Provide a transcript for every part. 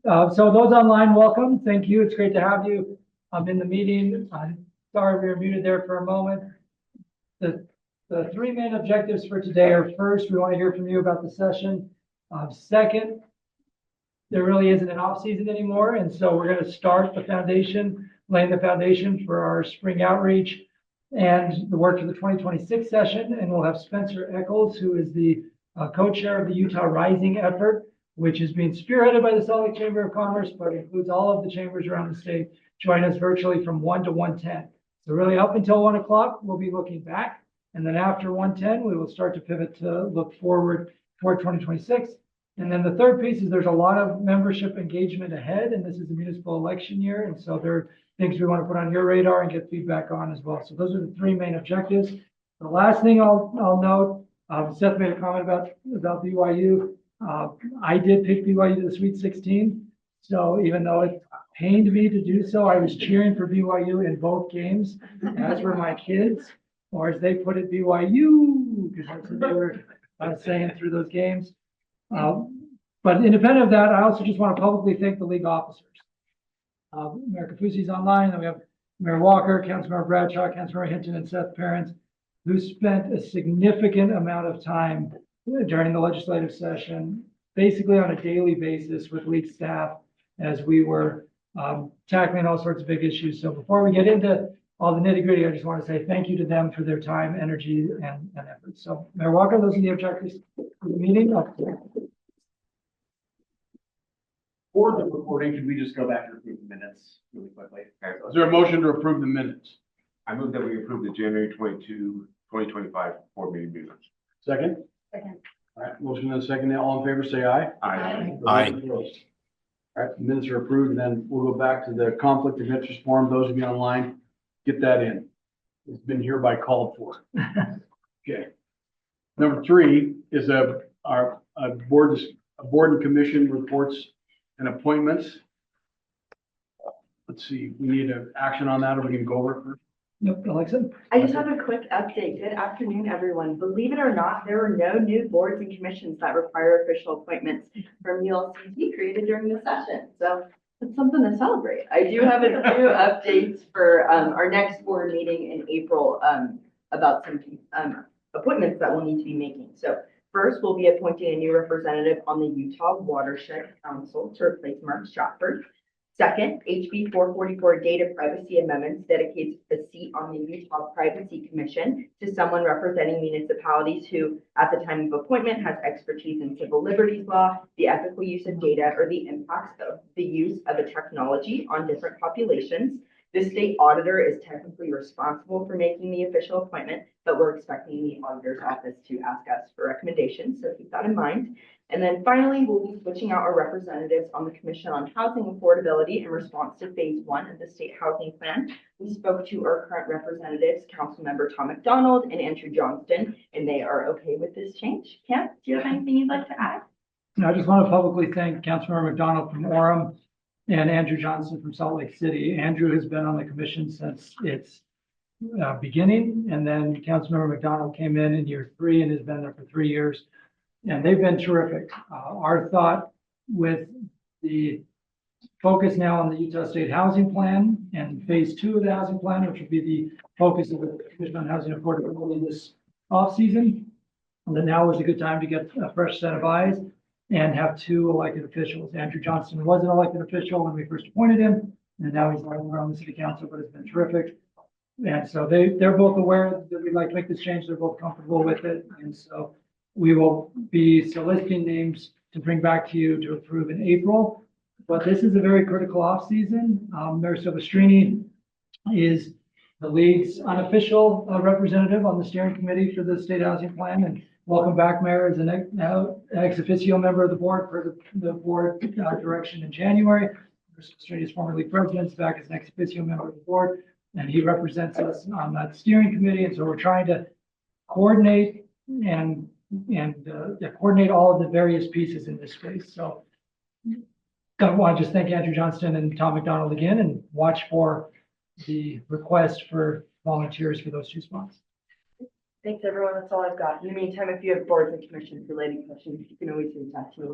So those online, welcome. Thank you. It's great to have you in the meeting. Sorry we were muted there for a moment. The three main objectives for today are: first, we want to hear from you about the session. Second, there really isn't an off season anymore, and so we're going to start the foundation, laying the foundation for our spring outreach and the work for the 2026 session. And we'll have Spencer Eccles, who is the co-chair of the Utah Rising effort, which is being spearheaded by the Salt Lake Chamber of Commerce, but includes all of the chambers around the state. Join us virtually from 1 to 1:10. So really up until 1 o'clock, we'll be looking back. And then after 1:10, we will start to pivot to look forward toward 2026. And then the third piece is there's a lot of membership engagement ahead, and this is the municipal election year. And so there are things we want to put on your radar and get feedback on as well. So those are the three main objectives. The last thing I'll note, Seth made a comment about BYU. I did pick BYU to the Sweet 16. So even though it pained me to do so, I was cheering for BYU in both games, as were my kids, or as they put it, BYU, because that's what they were saying through those games. But independent of that, I also just want to publicly thank the league officers. Mayor Kafusi's online, and we have Mayor Walker, Councilmember Bradshaw, Councilmember Hinton, and Seth Parents, who spent a significant amount of time during the legislative session, basically on a daily basis with league staff as we were tackling all sorts of big issues. So before we get into all the nitty gritty, I just want to say thank you to them for their time, energy, and effort. So Mayor Walker, those are the objectives for the meeting. For the recording, could we just go back and approve the minutes really quickly? Is there a motion to approve the minutes? I move that we approve the January 22, 2025 board meeting minutes. Second? Second. All right, motion and a second. All in favor, say aye. Aye. Aye. All right, minutes are approved, and then we'll go back to the conflict of interest form. Those of you online, get that in. It's been hereby called for. Okay. Number 3 is our board and commission reports and appointments. Let's see, we need an action on that, or we can go over it first? Yep, Alexa. I just have a quick update. Good afternoon, everyone. Believe it or not, there are no new boards and commissions that require official appointments from ULCT created during the session. So it's something to celebrate. I do have a few updates for our next board meeting in April about some appointments that we'll need to be making. So first, we'll be appointing a new representative on the Utah Watershed Council to replace Mark Stratford. Second, HB 444 Data Privacy Amendments dedicates a seat on the Utah Privacy Commission to someone representing municipalities who, at the time of appointment, has expertise in civil liberties law, the ethical use of data, or the impacts of the use of a technology on different populations. The state auditor is technically responsible for making the official appointment, but we're expecting the auditor's office to ask us for recommendations, so keep that in mind. And then finally, we'll be switching out our representatives on the Commission on Housing Affordability in response to phase 1 of the state housing plan. We spoke to our current representatives, Councilmember Tom McDonald and Andrew Johnston, and they are okay with this change. Kent, do you have anything you'd like to add? I just want to publicly thank Councilmember McDonald from Orem and Andrew Johnson from Salt Lake City. Andrew has been on the commission since its beginning, and then Councilmember McDonald came in year 3 and has been there for 3 years. And they've been terrific. Our thought with the focus now on the Utah State Housing Plan and phase 2 of the housing plan, which will be the focus of the Commission on Housing Affordability this off season, and that now is a good time to get a fresh set of eyes and have 2 elected officials. Andrew Johnston was an elected official when we first appointed him, and now he's no longer on the city council, but it's been terrific. And so they're both aware that we'd like to make this change. They're both comfortable with it. And so we will be soliciting names to bring back to you to approve in April. But this is a very critical off season. Mayor Silvestrini is the league's unofficial representative on the steering committee for the state housing plan. And welcome back, Mayor, as an ex officio member of the board for the board direction in January. Mayor Silvestrini is formerly president, back as an ex officio member of the board, and he represents us on that steering committee. And so we're trying to coordinate and coordinate all of the various pieces in this space. So I want to just thank Andrew Johnston and Tom McDonald again, and watch for the request for volunteers for those 2 spots. Thanks, everyone. That's all I've got. In the meantime, if you have boards and commissions related questions, you can always reach out to me.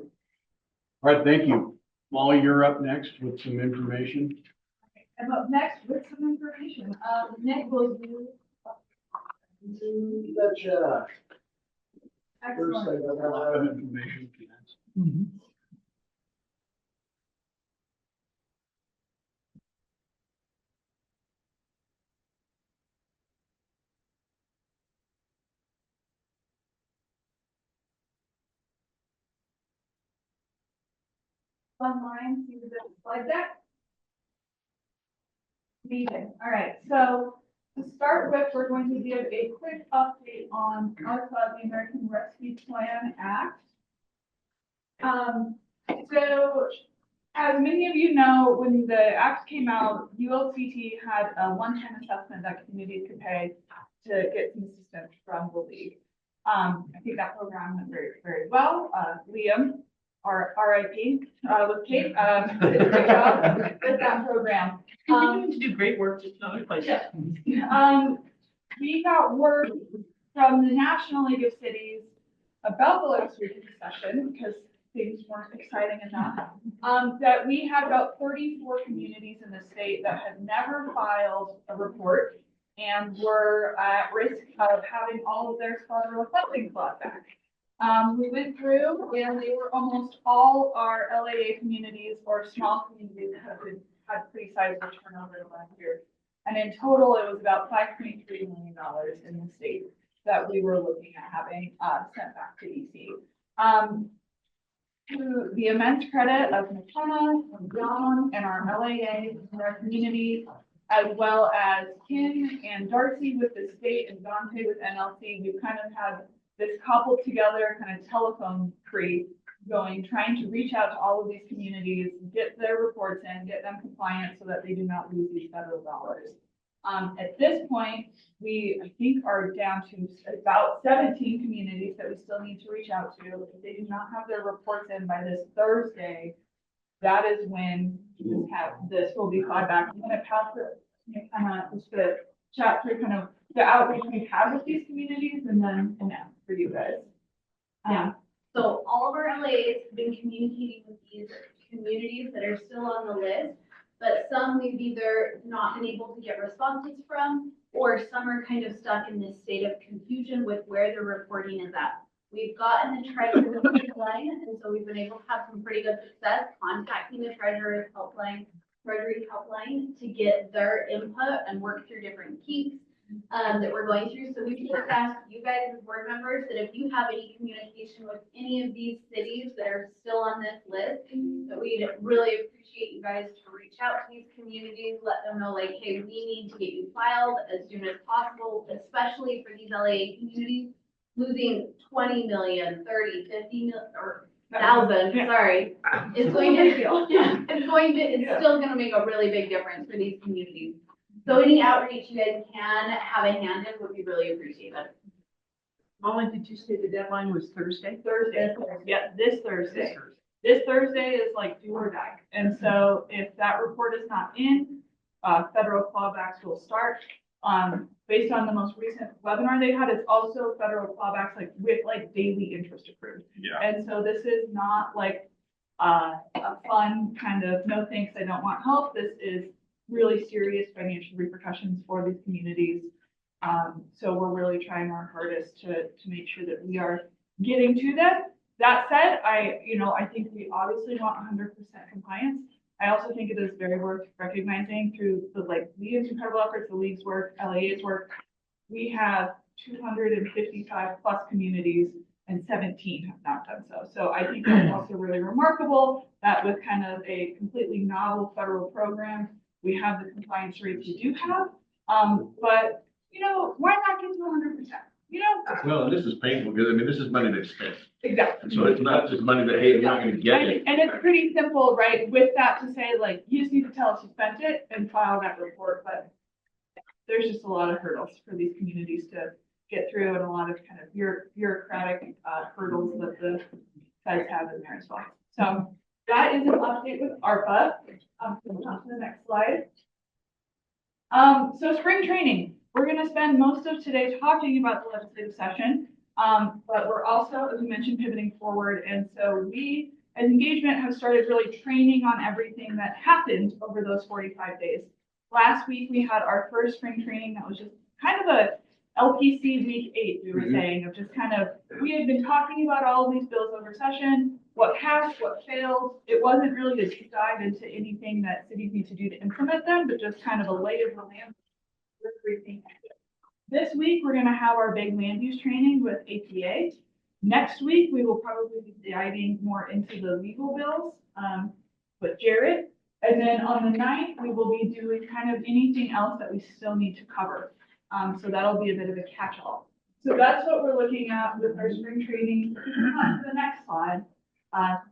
All right, thank you. Molly, you're up next with some information. I'm up next with some information. Nick will do. Betcha. Excellent. A lot of information. Mhm. Online, see the slide deck. Meeting. All right, so to start with, we're going to give a quick update on ARPA, the American Rescue Plan Act. So as many of you know, when the act came out, ULCT had a one-time assessment that communities could pay to get some assistance from the league. I think that program went very, very well. Liam, our RIP, with Kate, did a great job with that program. Continuing to do great work in other places. We got word from the National League of Cities about the last week's session, because things weren't exciting enough, that we had about 34 communities in the state that had never filed a report and were at risk of having all of their federal funding clawed back. We went through and they were almost all our LAA communities or small communities that had pretty sizable turnover in the last year. And in total, it was about $5.3 million in the state that we were looking at having sent back to DC. To the immense credit of McKenna, and John, and our LAA, and our community, as well as Kim and Darcy with the state and Dante with NLC, we've kind of had this cobbled together kind of telephone tree going, trying to reach out to all of these communities, get their reports in, get them compliant so that they do not lose these federal dollars. At this point, we, I think, are down to about 17 communities that we still need to reach out to. If they do not have their reports in by this Thursday, that is when this will be clawed back. I'm going to pass it, just to chat through kind of the outreach we've had with these communities and then for you guys. Yeah. So all of our LAs have been communicating with these communities that are still on the list, but some we've either not been able to get responses from, or some are kind of stuck in this state of confusion with where the reporting is at. We've gotten the treasurer's helpline, and so we've been able to have some pretty good success contacting the treasurer's helpline, to get their input and work through different kinks that we're going through. So we just ask you guys as board members that if you have any communication with any of these cities that are still on this list, that we'd really appreciate you guys to reach out to these communities, let them know like, hey, we need to get you filed as soon as possible, especially for these LAA communities. Losing 20 million, 30, 50 million, or thousand, sorry, it's going to, it's still gonna make a really big difference for these communities. So any outreach you guys can have a hand in would be really appreciated. Molly, did you say the deadline was Thursday? Thursday, yeah, this Thursday. This Thursday is like do or die. And so if that report is not in, federal clawbacks will start. Based on the most recent webinar they had, it's also federal clawbacks like with like daily interest accrued. Yeah. And so this is not like a fun kind of no thanks, I don't want help. This is really serious financial repercussions for these communities. So we're really trying our hardest to make sure that we are getting to them. That said, I think we obviously want 100% compliance. I also think it is very worth recognizing through the Liam's incredible efforts, the league's work, LAA's work. We have 255 plus communities and 17 have not done so. So I think that's also really remarkable that with kind of a completely novel federal program, we have the compliance rates we do have. But why not get to 100%? Well, and this is painful because, I mean, this is money they spent. Exactly. So it's not just money that, hey, you're not gonna get it. And it's pretty simple, right? With that to say, like, you just need to tell us you spent it and file that report, but there's just a lot of hurdles for these communities to get through and a lot of kind of bureaucratic hurdles that the feds have in there as well. So that is an update with ARPA. On to the next slide. So spring training. We're going to spend most of today talking about the legislative session, but we're also, as we mentioned, pivoting forward. And so we as engagement has started really training on everything that happened over those 45 days. Last week, we had our first spring training that was just kind of a LPC week 8, we were saying, of just kind of, we had been talking about all of these bills over session, what passed, what failed. It wasn't really a deep dive into anything that cities need to do to implement them, but just kind of a lay of the land. This week, we're gonna have our big land use training with APA. Next week, we will probably be diving more into the legal bills with Jared. And then on the 9th, we will be doing kind of anything else that we still need to cover. So that'll be a bit of a catch-all. So that's what we're looking at with our spring training. On to the next slide.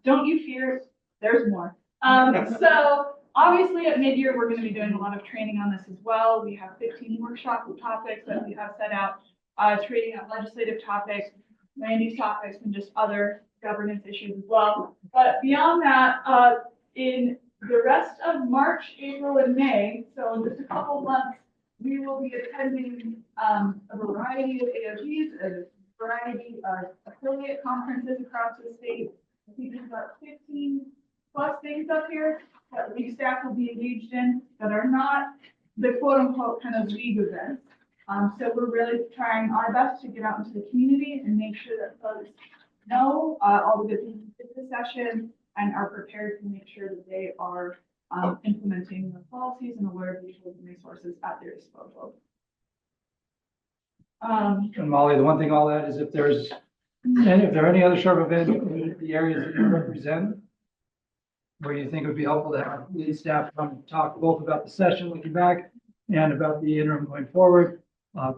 Don't you fear, there's more. So obviously at mid-year, we're going to be doing a lot of training on this as well. We have 15 workshop topics that we have set out, training on legislative topics, land use topics, and just other governance issues as well. But beyond that, in the rest of March, April, and May, so in just a couple of months, we will be attending a variety of AOGs, a variety of affiliate conferences across the state. I think there's about 15 plus things up here that league staff will be engaged in that are not the quote unquote kind of league events. So we're really trying our best to get out into the community and make sure that folks know all the good things in this session and are prepared to make sure that they are implementing the policies and aware of the tools and resources at their disposal. And Molly, the one thing I'll add is if there are any other sort of events in the areas that you represent, where you think it would be helpful to have lead staff come talk both about the session looking back and about the interim going forward,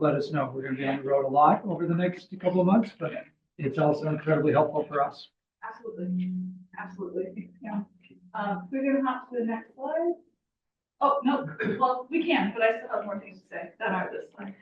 let us know. We're going to be on the road a lot over the next couple of months, but it's also incredibly helpful for us. Absolutely, absolutely, yeah. We're gonna hop to the next slide. Oh, no, well, we can, but I still have more things to say than are this slide.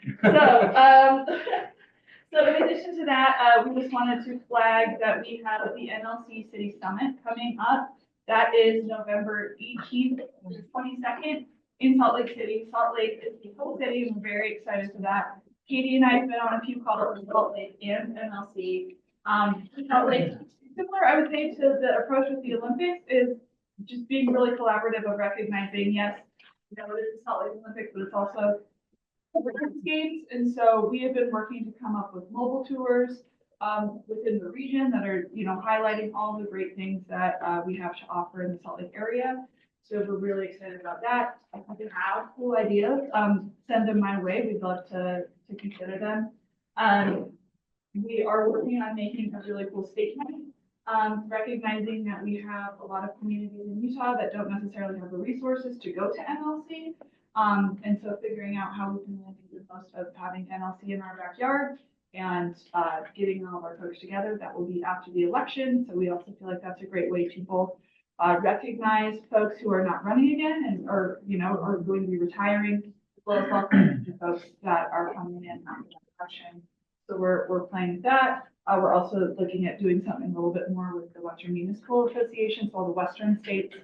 So in addition to that, we just wanted to flag that we have the NLC City Summit coming up. That is November 18th to 22nd in Salt Lake City. Salt Lake is the whole city, and we're very excited for that. Katie and I have been on a few calls with Salt Lake and NLC. Salt Lake, similar, I would say, to the approach with the Olympics, is just being really collaborative of recognizing, yes, you know, it is the Salt Lake Olympics, but it's also the Games. And so we have been working to come up with mobile tours within the region that are, you know, highlighting all the great things that we have to offer in the Salt Lake area. So we're really excited about that. If you have cool ideas, send them my way. We'd love to consider them. We are working on making a really cool statement, recognizing that we have a lot of communities in Utah that don't necessarily have the resources to go to NLC. And so figuring out how we can make the most of having NLC in our backyard and getting all of our folks together. That will be after the election. So we also feel like that's a great way to both recognize folks who are not running again and or are going to be retiring, as well as welcome to folks that are coming in after the election. So we're playing with that. We're also looking at doing something a little bit more with the Western Municipal Association, so all the Western states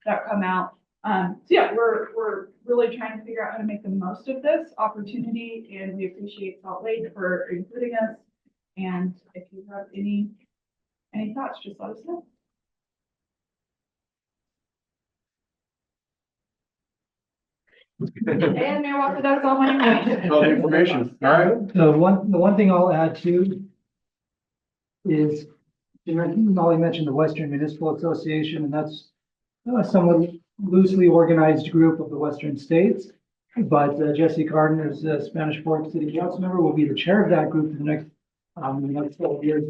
that come out. So yeah, we're really trying to figure out how to make the most of this opportunity, and we appreciate Salt Lake for including us. And if you have any thoughts, just let us know. And Mayor Walker, that's all my information. All the information, all right? The one thing I'll add too is, Molly mentioned the Western Municipal Association, and that's a somewhat loosely organized group of the Western states. But Jesse Carden, as a Spanish Fork City Council member, will be the chair of that group for the next couple of years.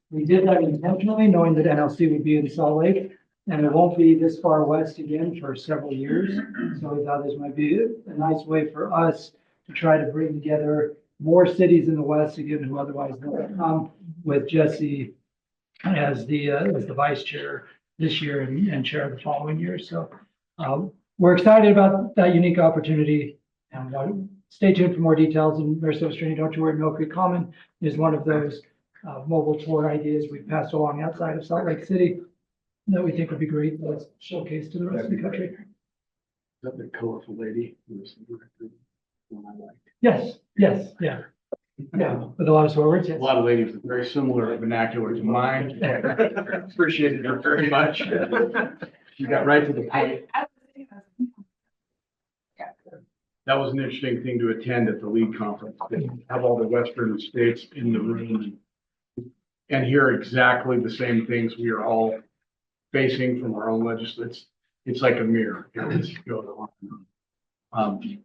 We did that intentionally, knowing that NLC would be in Salt Lake, and it won't be this far west again for several years. So we thought this might be a nice way for us to try to bring together more cities in the West again who otherwise don't come, with Jesse as the vice chair this year and chair the following year. So we're excited about that unique opportunity, and stay tuned for more details. And Mayor Silvestrini, don't you worry, Mill Creek Common is one of those mobile tour ideas we've passed along outside of Salt Lake City that we think would be great to showcase to the rest of the country. Is that the colorful lady? One I liked. Yes, yeah. Yeah, with a lot of swear words, A yes. lot of ladies with very similar vernacular to mine. Appreciated her very much. She got right to the point. That was an interesting thing to attend at the league conference, have all the western states in the room and hear exactly the same things we are all facing from our own legislators. It's like a mirror. It just goes on.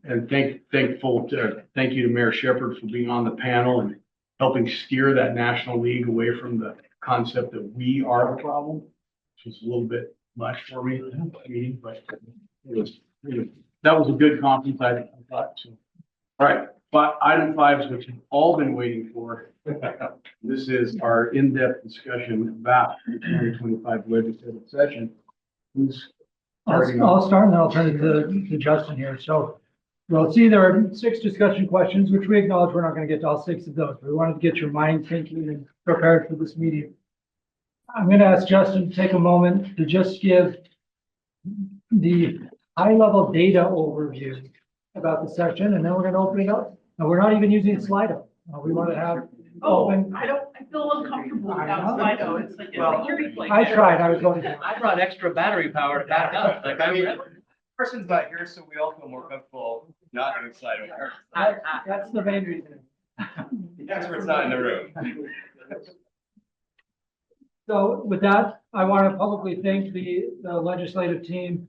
And thank you to Mayor Shepherd for being on the panel and helping steer that National League away from the concept that we are the problem, which is a little bit much for me, but that was a good conference, I thought. So. All right, but item 5 is what you've all been waiting for. This is our in-depth discussion about the 2025 legislative session. Who's starting? I'll start and then I'll turn it to Justin here. So, well, see, there are 6 discussion questions, which we acknowledge we're not going to get to all 6 of those. But we wanted to get your mind thinking and prepared for this meeting. I'm going to ask Justin to take a moment to just give the high-level data overview about the session, and then we're going to open it up. And we're not even using Slido. We want to have open. I feel uncomfortable I without know. Slido. It's like, it's Well, a eerie place. I tried, I was going to. I brought extra battery power to back up. Like, I mean, person's not here, so we all feel more comfortable not doing Slido. That's the main reason. The expert's not in the room. So with that, I want to publicly thank the legislative team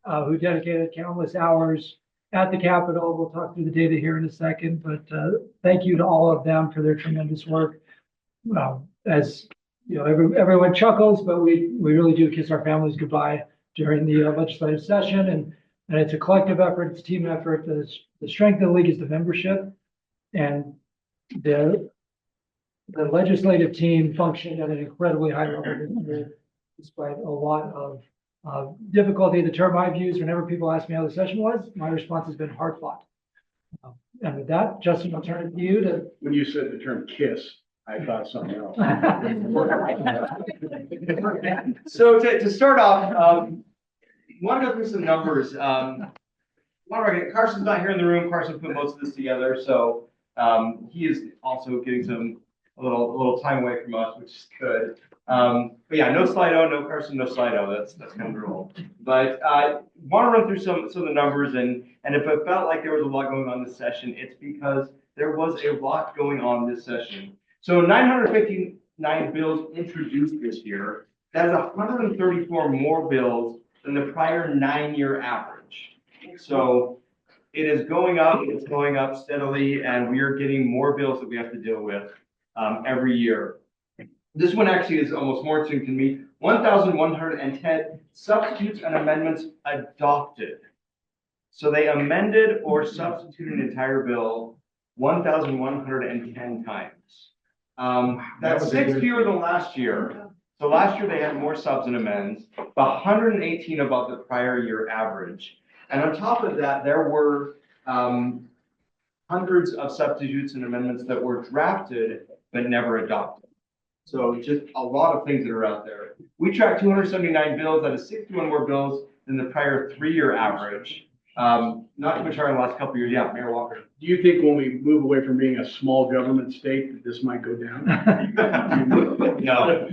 who dedicated countless hours at the Capitol. We'll talk through the data here in a second, but thank you to all of them for their tremendous work. As you know, everyone chuckles, but we really do kiss our families goodbye during the legislative session, and it's a collective effort, it's a team effort. The strength of the league is the membership, and the legislative team functioned at an incredibly high level this year, despite a lot of difficulty. The term I've used whenever people ask me how the session was, my response has been hard fought. And with that, Justin, I'll turn it to you to. When you said the term kiss, I thought something else. So to start off, want to go through some numbers. Carson's not here in the room. Carson put most of this together, so he is also getting a little time away from us, which is good. But yeah, no Slido, no Carson, no Slido. That's kind of the rule. But want to run through some of the numbers, and if it felt like there was a lot going on this session, it's because there was a lot going on this session. So 959 bills introduced this year. That's 134 more bills than the prior 9-year average. So it is going up, it's going up steadily, and we are getting more bills that we have to deal with every year. This one actually is almost more interesting to me. 1,110 substitutes and amendments adopted. So they amended or substituted an entire bill 1,110 times. That's 6 fewer than last year. So last year they had more subs and amends, 118 above the prior year average. And on top of that, there were hundreds of substitutes and amendments that were drafted but never adopted. So just a lot of things that are out there. We tracked 279 bills. That is 61 more bills than the prior 3-year average. Not too much higher in the last couple of years. Yeah, Mayor Walker. Do you think when we move away from being a small government state that this might go down? No.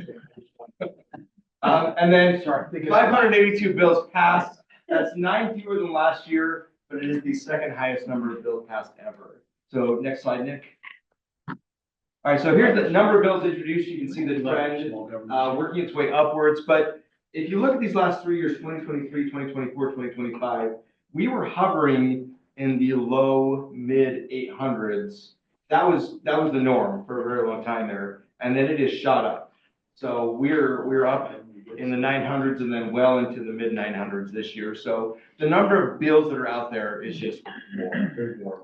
And then 582 bills passed. That's 9 fewer than last year, but it is the second highest number of bills passed ever. So next slide, Nick. All right, so here's the number of bills introduced. You can see the trend working its way upwards. But if you look at these last 3 years, 2023, 2024, 2025, we were hovering in the low mid 800s. That was the norm for a very long time there, and then it has shot up. So we're up in the 900s and then well into the mid 900s this year. So the number of bills that are out there is just more. There's more.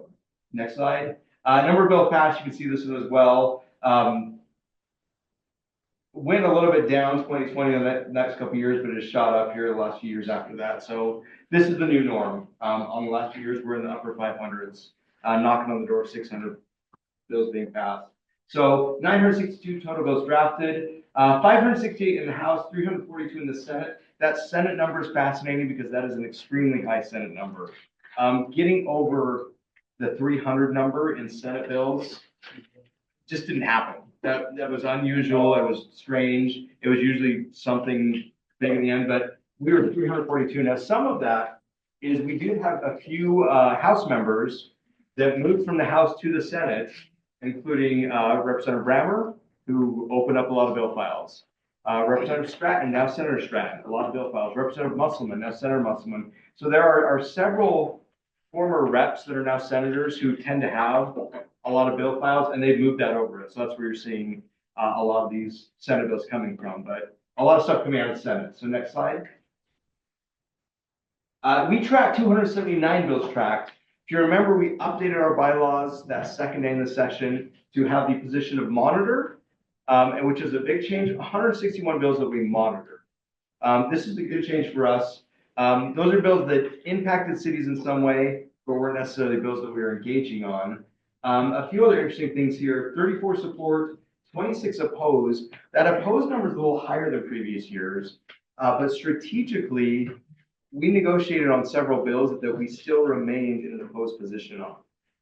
Next slide. Number of bills passed. You can see this one as well. Went a little bit down 2020 in the next couple of years, but it has shot up here the last few years after that. So this is the new norm. On the last few years, we're in the upper 500s, knocking on the door of 600 bills being passed. So 962 total bills drafted, 568 in the House, 342 in the Senate. That Senate number is fascinating because that is an extremely high Senate number. Getting over the 300 number in Senate bills just didn't happen. That was unusual, it was strange, it was usually something big in the end, but we were 342. Now, some of that is we did have a few House members that moved from the House to the Senate, including Representative Brammer, who opened up a lot of bill files. Representative Stratton, now Senator Stratton, a lot of bill files. Representative Musselman, now Senator Musselman. So there are several former reps that are now senators who tend to have a lot of bill files, and they've moved that over. So that's where you're seeing a lot of these Senate bills coming from, but a lot of stuff coming out of the Senate. So next slide. We tracked 279 bills tracked. If you remember, we updated our bylaws that second day in the session to have the position of monitor, and which is a big change, 161 bills that we monitor. This is a good change for us. Those are bills that impacted cities in some way, but weren't necessarily bills that we were engaging on. A few other interesting things here, 34 support, 26 opposed. That opposed number is a little higher than previous years, but strategically, we negotiated on several bills that we still remained in an opposed position on.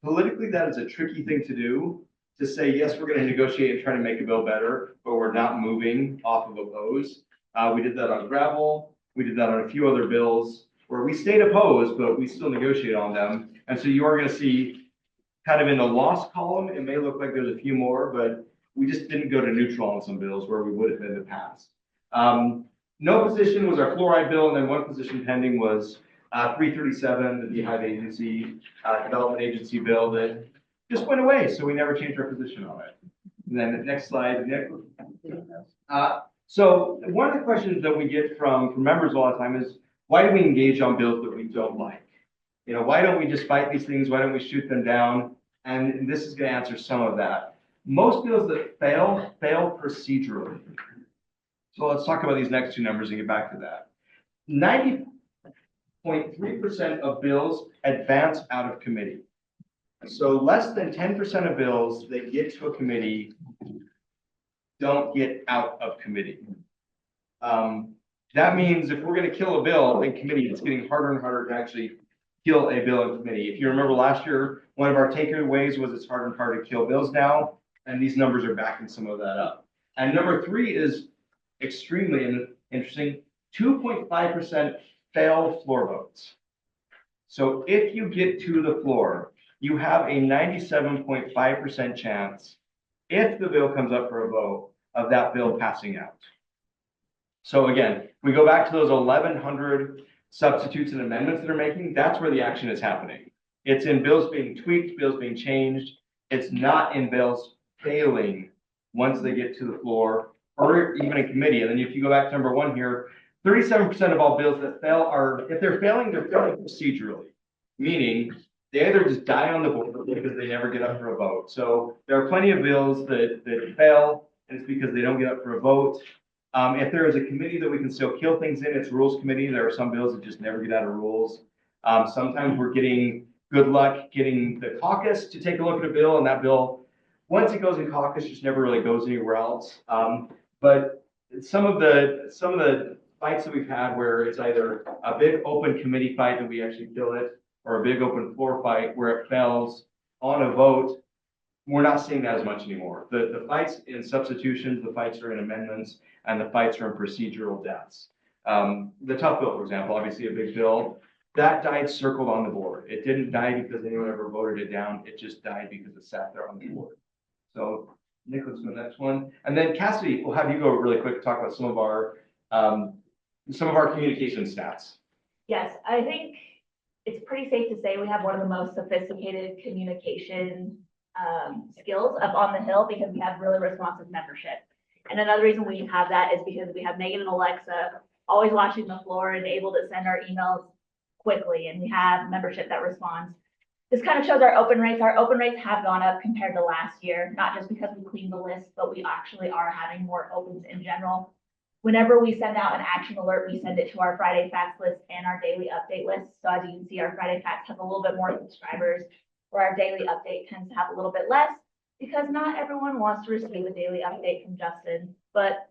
Politically, that is a tricky thing to do, to say, yes, we're going to negotiate and try to make a bill better, but we're not moving off of oppose. We did that on gravel. We did that on a few other bills where we stayed opposed, but we still negotiated on them. And so you are going to see kind of in the lost column, it may look like there's a few more, but we just didn't go to neutral on some bills where we would have in the past. No position was our fluoride bill, and then one position pending was 337, the Beehive Agency, Development Agency bill that just went away, so we never changed our position on it. And then the next slide, Nick. So one of the questions that we get from members all the time is, why do we engage on bills that we don't like? You know, why don't we just fight these things? Why don't we shoot them down? And this is going to answer some of that. Most bills that fail procedurally. So let's talk about these next two numbers and get back to that. 90.3% of bills advance out of committee. So less than 10% of bills that get to a committee don't get out of committee. That means if we're going to kill a bill in committee, it's getting harder and harder to actually kill a bill in committee. If you remember last year, one of our takeaways was it's harder and harder to kill bills now, and these numbers are backing some of that up. And number three is extremely interesting, 2.5% fail floor votes. So if you get to the floor, you have a 97.5% chance, if the bill comes up for a vote, of that bill passing out. So again, we go back to those 1,100 substitutes and amendments that are making, that's where the action is happening. It's in bills being tweaked, bills being changed. It's not in bills failing once they get to the floor or even in committee. And then if you go back to number one here, 37% of all bills that fail are, if they're failing procedurally, meaning they either just die on the board because they never get up for a vote. So there are plenty of bills that fail, and it's because they don't get up for a vote. If there is a committee that we can still kill things in, it's rules committee. There are some bills that just never get out of rules. Sometimes we're getting good luck getting the caucus to take a look at a bill, and that bill, once it goes in caucus, just never really goes anywhere else. But some of the fights that we've had where it's either a big open committee fight that we actually kill it, or a big open floor fight where it fails on a vote, we're not seeing that as much anymore. The fights in substitutions, the fights are in amendments, and the fights are in procedural deaths. The tough bill, for example, obviously a big bill, that died circled on the board. It didn't die because anyone ever voted it down. It just died because it sat there on the board. So Nicholas, the next one. And then Cassidy, we'll have you go really quick to talk about some of our communication stats. Yes, I think it's pretty safe to say we have one of the most sophisticated communication skills up on the Hill because we have really responsive membership. And another reason we have that is because we have Megan and Alexa always watching the floor and able to send our emails quickly, and we have membership that responds. This kind of shows our open rates. Our open rates have gone up compared to last year, not just because we cleaned the list, but we actually are having more opens in general. Whenever we send out an action alert, we send it to our Friday facts list and our daily update list. So as you can see, our Friday facts have a little bit more subscribers, where our daily update tends to have a little bit less, because not everyone wants to receive a daily update from Justin. But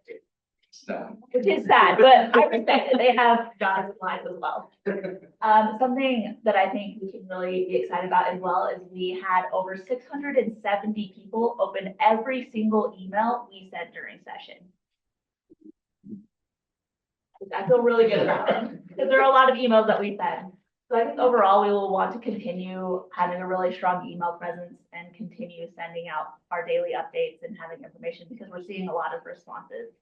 So, which is sad, but I respect it. They have Jonathan lines as well. Something that I think we can really be excited about as well is we had over 670 people open every single email we sent during session. I feel really good about it, because there are a lot of emails that we send. So I think overall, we will want to continue having a really strong email presence and continue sending out our daily updates and having information, because we're seeing a lot of responses.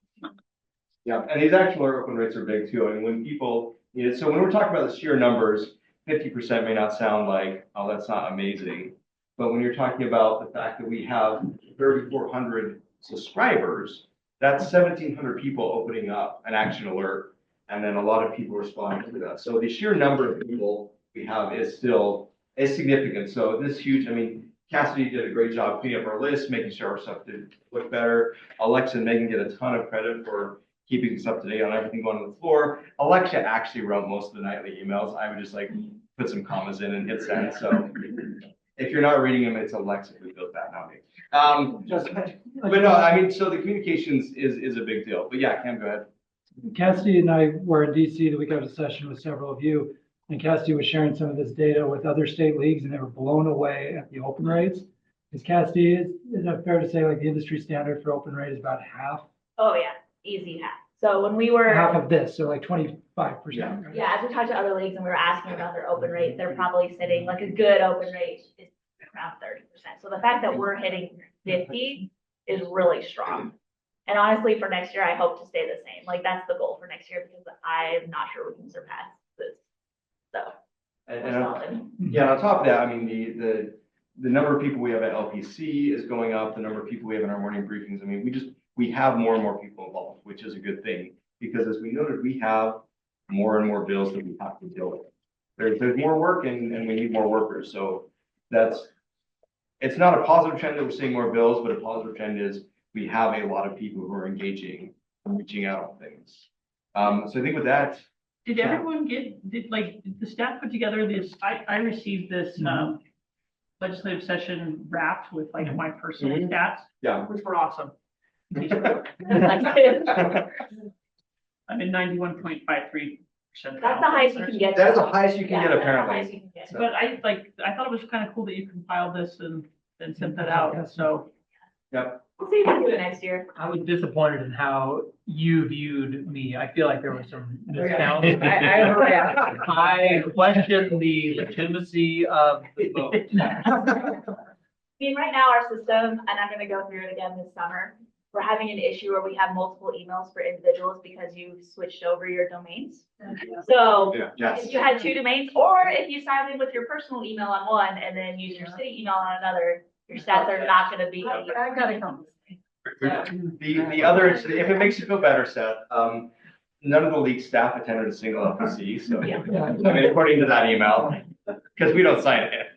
yeah, and these actual open rates are big too. I mean, when people, so when we're talking about the sheer numbers, 50% may not sound like, oh, that's not amazing. But when you're talking about the fact that we have 3,400 subscribers, that's 1,700 people opening up an action alert, and then a lot of people responding to that. So the sheer number of people we have is significant. So this huge, I mean, Cassidy did a great job cleaning up our list, making sure our stuff did look better. Alexa and Megan get a ton of credit for keeping us up to date on everything going on the floor. Alexa actually wrote most of the nightly emails. I would just like put some commas in and hit send. So if you're not reading them, it's Alexa who built that, not me. But no, I mean, so the communications is a big deal. But yeah, Cam, go ahead. Cassidy and I were in DC the week after the session with several of you, and Cassidy was sharing some of this data with other state leagues, and they were blown away at the open rates. Is Cassidy, is it fair to say like the industry standard for open rate is about half? Oh, yeah, easy half. So when we were. Half of this, so like 25%. Yeah. Right? Yeah, as we talked to other leagues and we were asking about their open rate, they're probably sitting, like a good open rate is around 30%. So the fact that we're hitting 50 is really strong. And honestly, for next year, I hope to stay the same. Like, that's the goal for next year, because I'm not sure we can surpass this. So. And, we're solid. yeah, on top of that, I mean, the number of people we have at LPC is going up, the number of people we have in our morning briefings. I mean, we have more and more people involved, which is a good thing, because as we noted, we have more and more bills that we have to deal with. There's more work and we need more workers. So it's not a positive trend that we're seeing more bills, but a positive trend is we have a lot of people who are engaging and reaching out on things. So I think with that. Did everyone did the staff put together this, I received this, legislative session wrapped with like my personal stats. Yeah. Which were awesome. I'm in 91.53%. That's the highest you can get. That is the highest you can get, Yeah, that's the apparently. highest you can get. But I thought it was kind of cool that you compiled this and sent that out, so. Yep. We'll see if we can do it next year. I was disappointed in how you viewed me. I feel like there was some Yeah. nostalgia. I question the legitimacy of the vote. I mean, right now, our system, and I'm gonna go through it again this summer, we're having an issue where we have multiple emails for individuals because you switched over your domains. So Yeah. Yes. if you had two domains, or if you signed in with your personal email on one and then use your city email on another, your stats are not gonna be. I gotta come. The other, if it makes you feel better, Seth, none of the league staff attended a single LPC, so, Yeah. I mean, according to that email, because we don't sign it.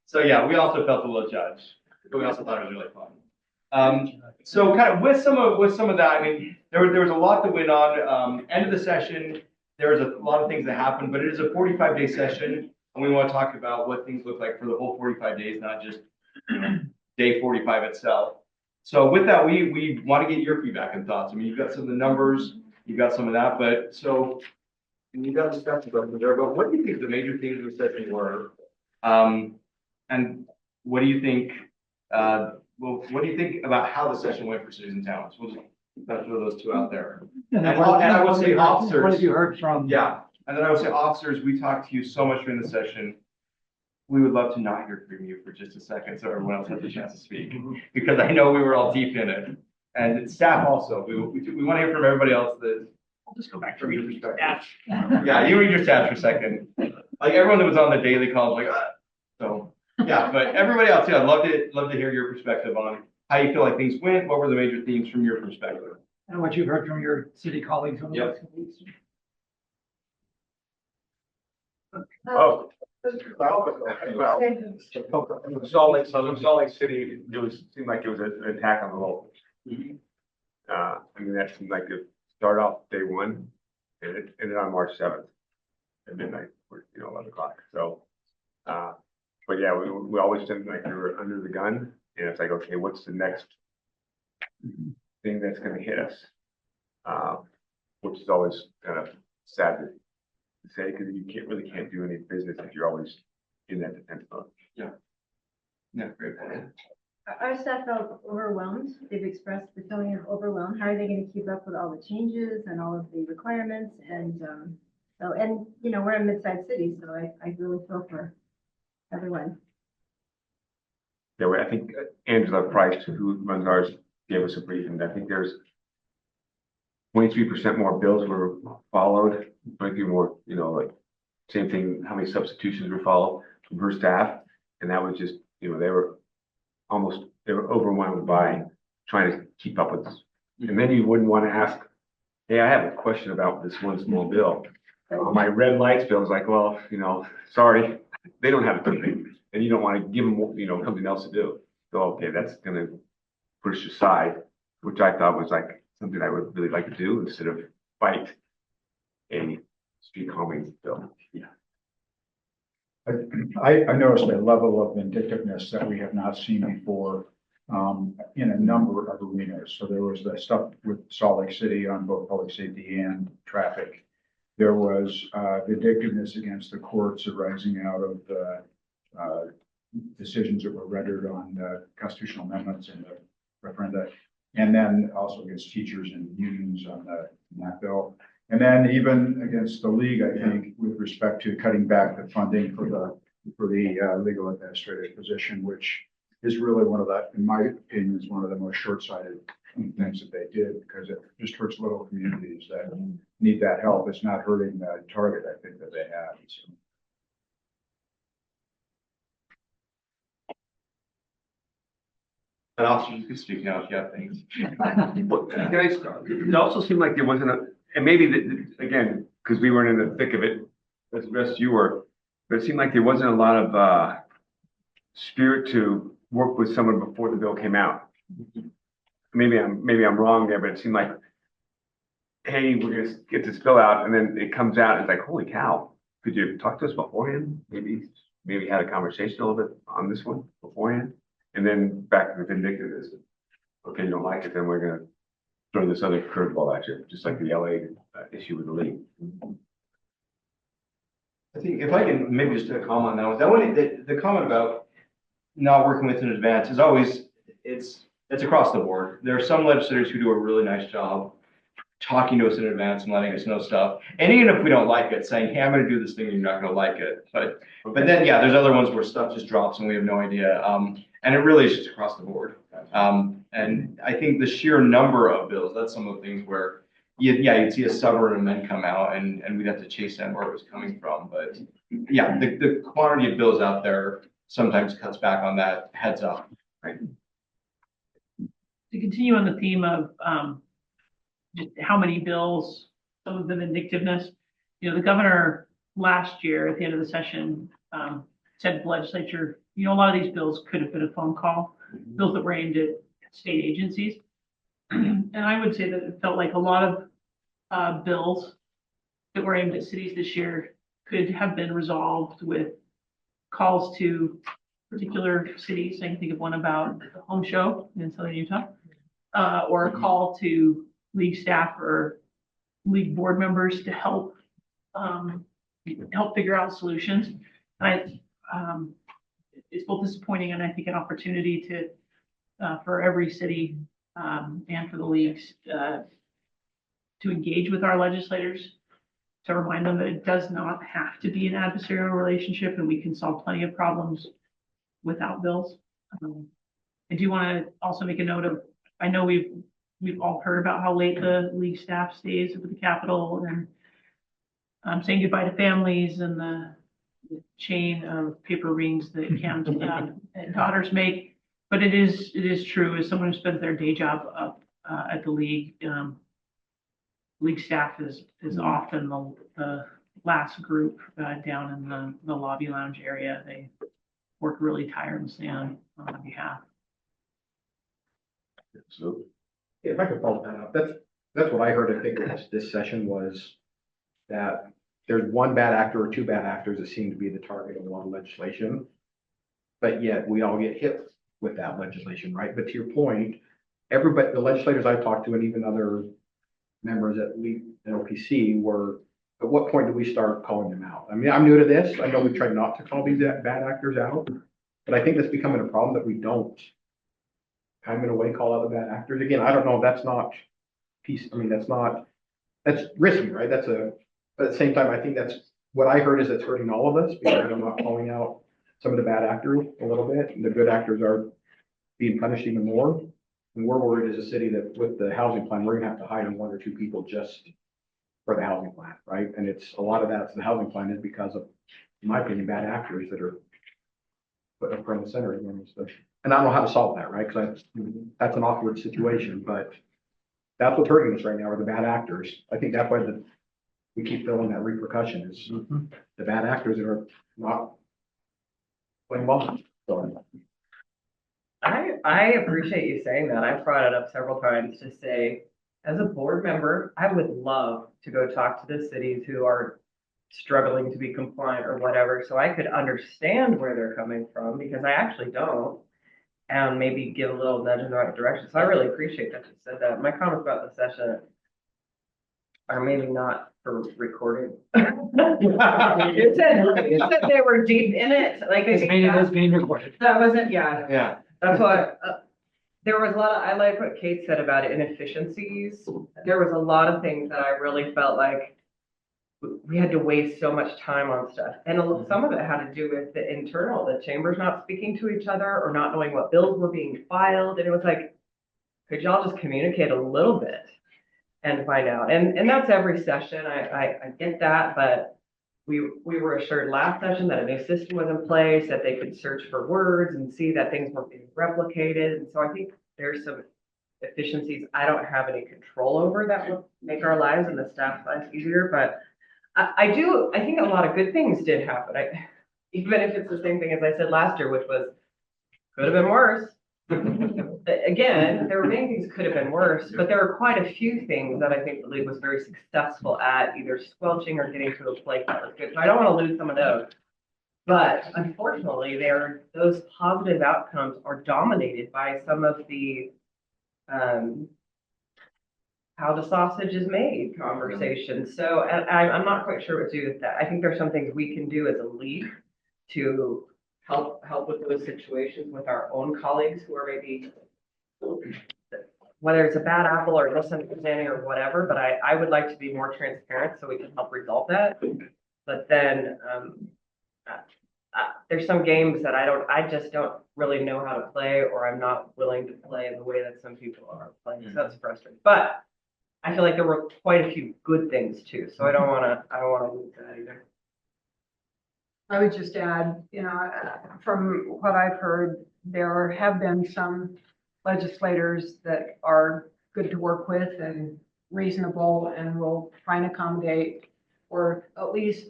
So, yeah, we also felt a little judged, but we also thought it was really fun. So kind of with some of that, I mean, there was a lot that went on, end of the session, there was a lot of things that happened, but it is a 45-day session, and we want to talk about what things look like for the whole 45 days, not just, day 45 itself. So with that, we want to get your feedback and thoughts. I mean, you've got some of the numbers, you've got some of that, but so you've got the stuff from there, but what do you think the major things of the session were? And what do you think, what do you think about how the session went for cities and towns? We'll just throw those two out there. And And I will say officers. What have you heard from? Yeah, and then I would say officers, we talked to you so much during the session. We would love to not hear from you for just a second, so everyone else has a chance to speak, because I know we were all deep in it. And staff also, we want to hear from everybody else that. I'll just go back to From your reading perspective. stats. Yeah, you read your stats for a second. Like everyone that was on the daily calls, like, so, yeah, but everybody else, yeah, I'd love to hear your perspective on how you feel like things went. What were the major themes from your perspective? And what you've heard from your city colleagues over the Yep. last couple weeks. Oh. Well, Salt Lake City, seemed like it was an attack on the locals. I mean, that seemed like it started off day one and it ended on March 7th at midnight, or, 11 o'clock. So, but yeah, we always seemed like we were under the gun, and it's like, okay, what's the next thing that's going to hit us? which is always kind of sad to say, because you can't do any business if you're always in that defense mode. Yeah, great point. Our staff felt overwhelmed. They've expressed the feeling of overwhelmed. How are they going to keep up with all the changes and all of the requirements? And you know, we're a mid-sized city, so I really feel for everyone. Yeah, I think Angela Price, who runs ours, gave us a briefing. I think there's 23% more bills were followed, 23 more, you know, like same thing, how many substitutions were followed from her staff. And that was just, you know, they were overwhelmed by trying to keep up with this. And then you wouldn't want to ask, hey, I have a question about this one small bill. On my red lights bill is like, well, you know, sorry, they don't have anything. And you don't want to give them, you know, something else to do. So, okay, that's going to push aside, which I thought was like something I would really like to do instead of fight a street calming bill. Yeah. I noticed a level of vindictiveness that we have not seen before in a number of arenas. So there was the stuff with Salt Lake City on both public safety and traffic. There was vindictiveness against the courts arising out of the decisions that were rendered on constitutional amendments in the referenda, and then also against teachers and unions on that bill. And then even against the league, I think, with respect to cutting back the funding for the legal administrative position, which is really one of the, in my opinion, is one of the most short-sighted things that they did, because it just hurts little communities that need that help. It's not hurting the target, I think, that they have. So. And officers, you can speak now if you have things. It also seemed like there wasn't and maybe again, because we weren't in the thick of it, as the rest of you were, but it seemed like there wasn't a lot of spirit to work with someone before the bill came out. Maybe I'm wrong there, but it seemed like, hey, we're gonna get this bill out, and then it comes out, and it's like, holy cow, could you talk to us beforehand? Maybe had a conversation a little bit on this one beforehand, and then back to the vindictiveness. Okay, you don't like it, then we're gonna throw this other curveball at you, just like the LA issue with the league. I think if I can maybe just comment on that one, that one, the comment about not working with in advance is always, it's across the board. There are some legislators who do a really nice job talking to us in advance and letting us know stuff. And even if we don't like it, saying, hey, I'm gonna do this thing and you're not gonna like it. But then, yeah, there's other ones where stuff just drops and we have no idea. And it really is just across the board. And I think the sheer number of bills, that's some of the things where, you'd see a suburban amendment come out and we'd have to chase down where it was coming from. But yeah, the quantity of bills out there sometimes cuts back on that heads up, right? To continue on the theme of just how many bills, some of the vindictiveness, you know, the governor last year at the end of the session said to the legislature, you know, a lot of these bills could have been a phone call, bills that were aimed at state agencies. And I would say that it felt like a lot of bills that were aimed at cities this year could have been resolved with calls to particular cities. I can think of one about the home show in Southern Utah, or a call to league staff or league board members to help figure out solutions. And it's both disappointing and I think an opportunity to for every city and for the leagues to engage with our legislators, to remind them that it does not have to be an adversarial relationship and we can solve plenty of problems without bills. I do want to also make a note of, I know we've all heard about how late the league staff stays at the Capitol and saying goodbye to families and the chain of paper rings that Cam's and daughters make. But it is true, as someone who spent their day job up at the league, league staff is often the last group down in the lobby lounge area. They work really tirelessly on behalf. So, If I could follow that up, that's what I heard. I think this session was that there's one bad actor or two bad actors that seem to be the target of a lot of legislation, but yet we all get hit with that legislation, right? But to your point, everybody, the legislators I've talked to, and even other members at LPC were, at what point do we start calling them out? I mean, I'm new to this. I know we try not to call these bad actors out, but I think that's becoming a problem that we don't kind of in a way call out the bad actors. Again, I don't know, that's not that's risky, right? But at the same time, I think that's, what I heard is it's hurting all of us because I'm not calling out some of the bad actors a little bit, and the good actors are being punished even more. And we're worried as a city that with the housing plan, we're gonna have to hire one or two people just for the housing plan, right? And it's, a lot of that's, the housing plan is because of, in my opinion, bad actors that are put up front and center again and stuff. And I don't know how to solve that, right? Because that's an awkward situation, but that's what's hurting us right now are the bad actors. I think that's why we keep feeling that repercussion is the bad actors that are not playing ball. So, I appreciate you saying that. I've brought it up several times to say, as a board member, I would love to go talk to the cities who are struggling to be compliant or whatever, so I could understand where they're coming from, because I actually don't, and maybe give a little nudge in the right direction. So I really appreciate that you said that. My comments about the session are maybe not for recording. You said they were deep in it, like I This think meeting that, is being recorded. that wasn't, yeah. Yeah. That's what, there was a lot of, I like what Kate said about inefficiencies. There was a lot of things that I really felt like we had to waste so much time on stuff. And some of it had to do with the internal, the chambers not speaking to each other or not knowing what bills were being filed. And it was like, could y'all just communicate a little bit and find out? And that's every session. I get that, but we were assured last session that a new system was in place, that they could search for words and see that things weren't being replicated. And so I think there's some efficiencies I don't have any control over that would make our lives and the staff's lives easier. But I think a lot of good things did happen. Even if it's the same thing as I said last year, which was, could have been worse. Again, there were many things could have been worse, but there were quite a few things that I think the league was very successful at either squelching or getting to a place that was good. So I don't want to lose some of those. But unfortunately, those positive outcomes are dominated by some of the how the sausage is made conversation. So I'm not quite sure what to do with that. I think there's some things we can do as a league to help with those situations with our own colleagues who are maybe, whether it's a bad apple or misunderstanding or whatever, but I would like to be more transparent so we can help resolve that. But then there's some games that I just don't really know how to play, or I'm not willing to play in the way that some people are playing. So that's frustrating. But I feel like there were quite a few good things too. So I don't want to lose that either. I would just add, from what I've heard, there have been some legislators that are good to work with and reasonable and will try and accommodate, or at least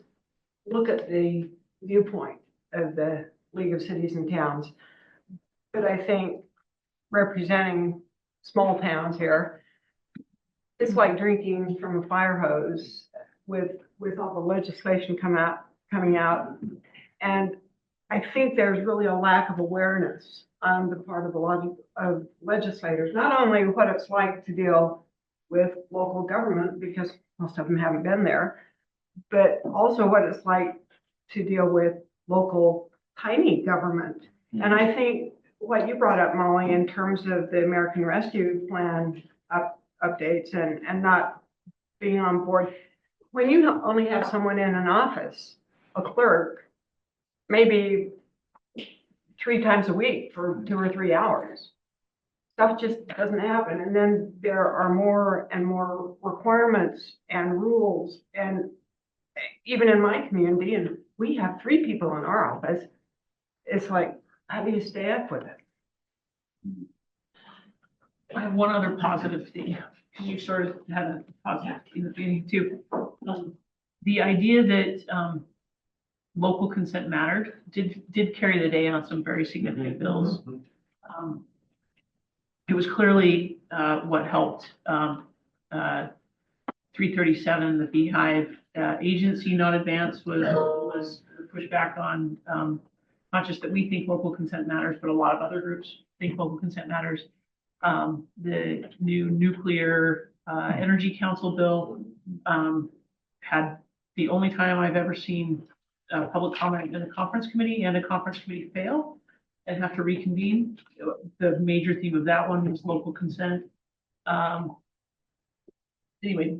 look at the viewpoint of the League of Cities and Towns. But I think representing small towns here, it's like drinking from a fire hose with all the legislation coming out. And I think there's really a lack of awareness on the part of legislators, not only what it's like to deal with local government, because most of them haven't been there, but also what it's like to deal with local tiny government. And I think what you brought up, Molly, in terms of the American Rescue Plan updates and not being on board, when you only have someone in an office, a clerk, maybe 3 times a week for 2 or 3 hours, stuff just doesn't happen. And then there are more and more requirements and rules. And even in my community, and we have 3 people in our office, it's like, how do you stay up with it? I have one other positive thing. You sort of had a positive in the beginning too. The idea that local consent mattered did carry the day on some very significant bills. It was clearly what helped 337, the Beehive agency not advance was pushed back on, not just that we think local consent matters, but a lot of other groups think local consent matters. The new nuclear Energy Council bill, had the only time I've ever seen public comment in a conference committee and a conference committee fail and have to reconvene. The major theme of that one was local consent. Anyway,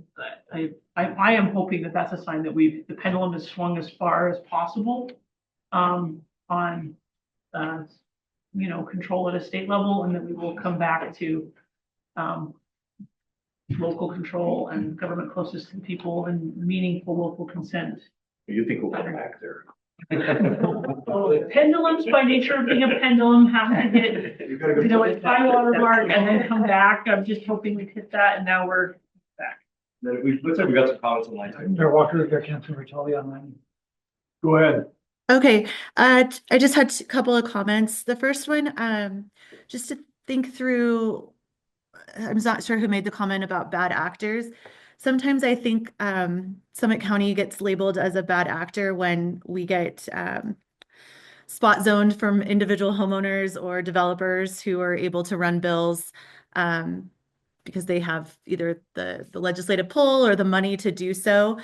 I am hoping that that's a sign that the pendulum has swung as far as possible on control at a state level, and that we will come back to local control and government closest to the people and meaningful local consent. You think we'll come back there? Pendulums, by nature of being a pendulum, have to hit, its high water mark and then come back. I'm just hoping we hit that, and now we're back. Looks like we got some comments online too. Mayor Walker, got Councilor Vitale online. Go ahead. Okay, I just had a couple of comments. The first one, just to think through, I'm not sure who made the comment about bad actors. Sometimes I think Summit County gets labeled as a bad actor when we get spot zoned from individual homeowners or developers who are able to run bills because they have either the legislative pull or the money to do so.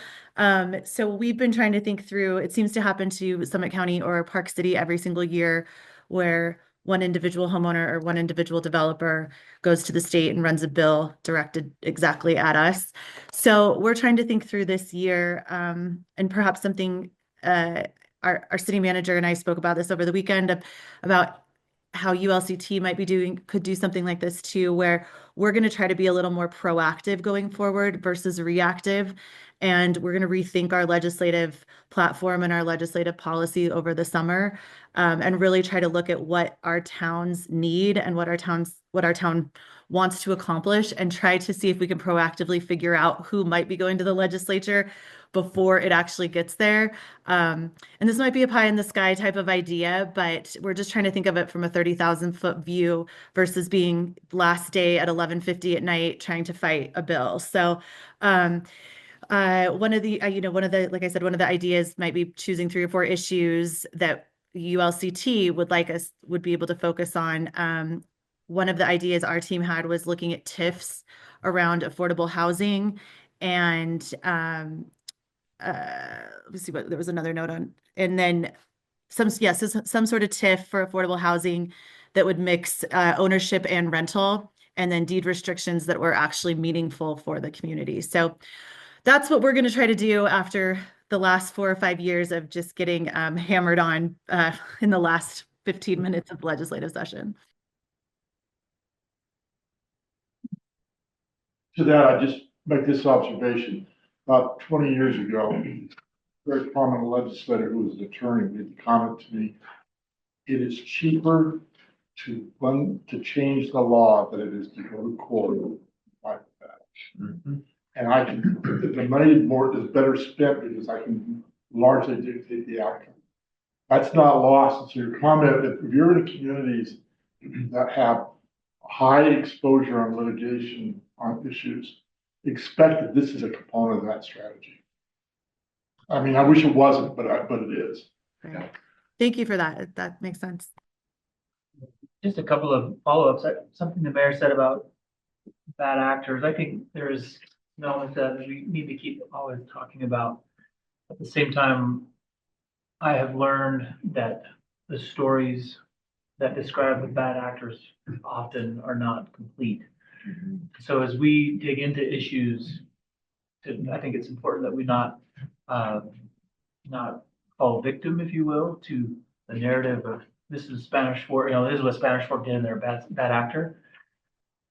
So we've been trying to think through, it seems to happen to Summit County or Park City every single year, where one individual homeowner or one individual developer goes to the state and runs a bill directed exactly at us. So we're trying to think through this year, and perhaps something, our city manager and I spoke about this over the weekend, about how ULCT could do something like this too, where we're going to try to be a little more proactive going forward versus reactive. And we're going to rethink our legislative platform and our legislative policy over the summer, and really try to look at what our towns need and what our town wants to accomplish, and try to see if we can proactively figure out who might be going to the legislature before it actually gets there. And this might be a pie in the sky type of idea, but we're just trying to think of it from a 30,000-foot view versus being last day at 11:50 at night trying to fight a bill. So one of the like I said, one of the ideas might be choosing 3 or 4 issues that ULCT would be able to focus on. One of the ideas our team had was looking at TIFs around affordable housing, and let's see what there was another note on, and then some sort of TIF for affordable housing that would mix ownership and rental, and then deed restrictions that were actually meaningful for the community. So that's what we're going to try to do after the last 4 or 5 years of just getting hammered on in the last 15 minutes of legislative session. To that, I just make this observation. About 20 years ago, a very prominent legislator who was an attorney made the comment to me, it is cheaper to change the law than it is to go to court and fight that. Mm-hmm. And the money is better spent because I can largely dictate the outcome. That's not lost. So your comment, if you're in communities that have high exposure on litigation on issues, expect that this is a component of that strategy. I mean, I wish it wasn't, but it is. Right. Thank you for that. That makes sense. Just a couple of follow-ups. Something the mayor said about bad actors. I think there's an element that we need to keep always talking about. At the same time, I have learned that the stories that describe the bad actors often are not complete. Mm-hmm. So as we dig into issues, I think it's important that we not fall victim, if you will, to the narrative of this is Spanish Fork, this is what Spanish Fork did and they're a bad actor.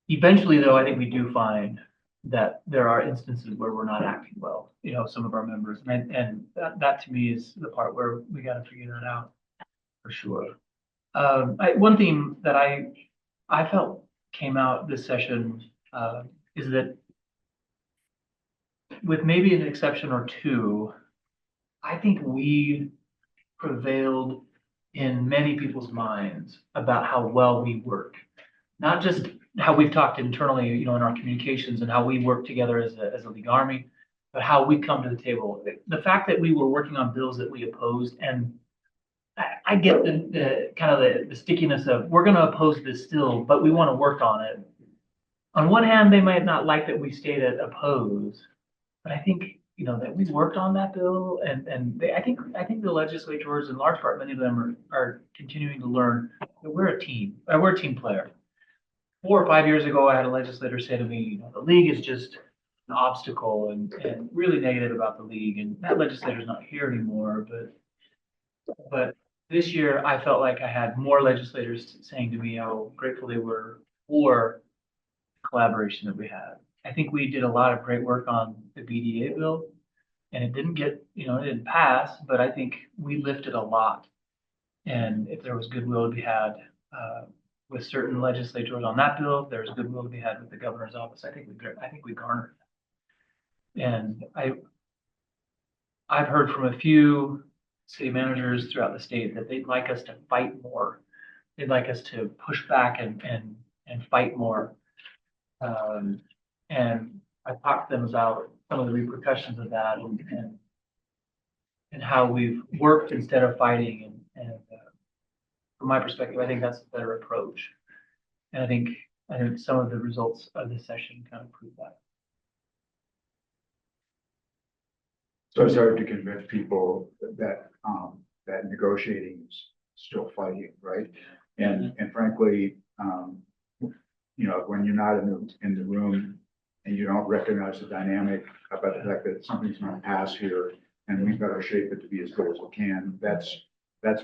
Eventually, though, I think we do find that there are instances where we're not acting well, some of our members. And that to me is the part where we got to figure that out for sure. One theme that I felt came out this session is that, with maybe an exception or two, I think we prevailed in many people's minds about how well we work. Not just how we've talked internally, in our communications and how we work together as a League Army, but how we come to the table. The fact that we were working on bills that we opposed, and I get the kind of the stickiness of we're going to oppose this still, but we want to work on it. on one hand, they might not like that we stayed at oppose, but I think, that we worked on that bill and I think the legislators in large part, many of them are continuing to learn that we're a team, we're a team player. 4 or 5 years ago, I had a legislator say to me, the league is just an obstacle and really negative about the league. And that legislator's not here anymore, but this year I felt like I had more legislators saying to me how grateful they were for the collaboration that we had. I think we did a lot of great work on the BDA bill and it didn't get, it didn't pass, but I think we lifted a lot. And if there was goodwill to be had, with certain legislators on that bill, if there's goodwill to be had with the governor's office, I think we garnered that. And I've heard from a few city managers throughout the state that they'd like us to fight more. They'd like us to push back and fight more. And I talked to them about some of the repercussions of that and how we've worked instead of fighting. And from my perspective, I think that's a better approach. And I think some of the results of this session kind of prove that. So it's hard to convince people that, that negotiating is still fighting, right? And frankly, when you're not in the room and you don't recognize the dynamic about the fact that something's going to pass here and we better shape it to be as good as we can, that's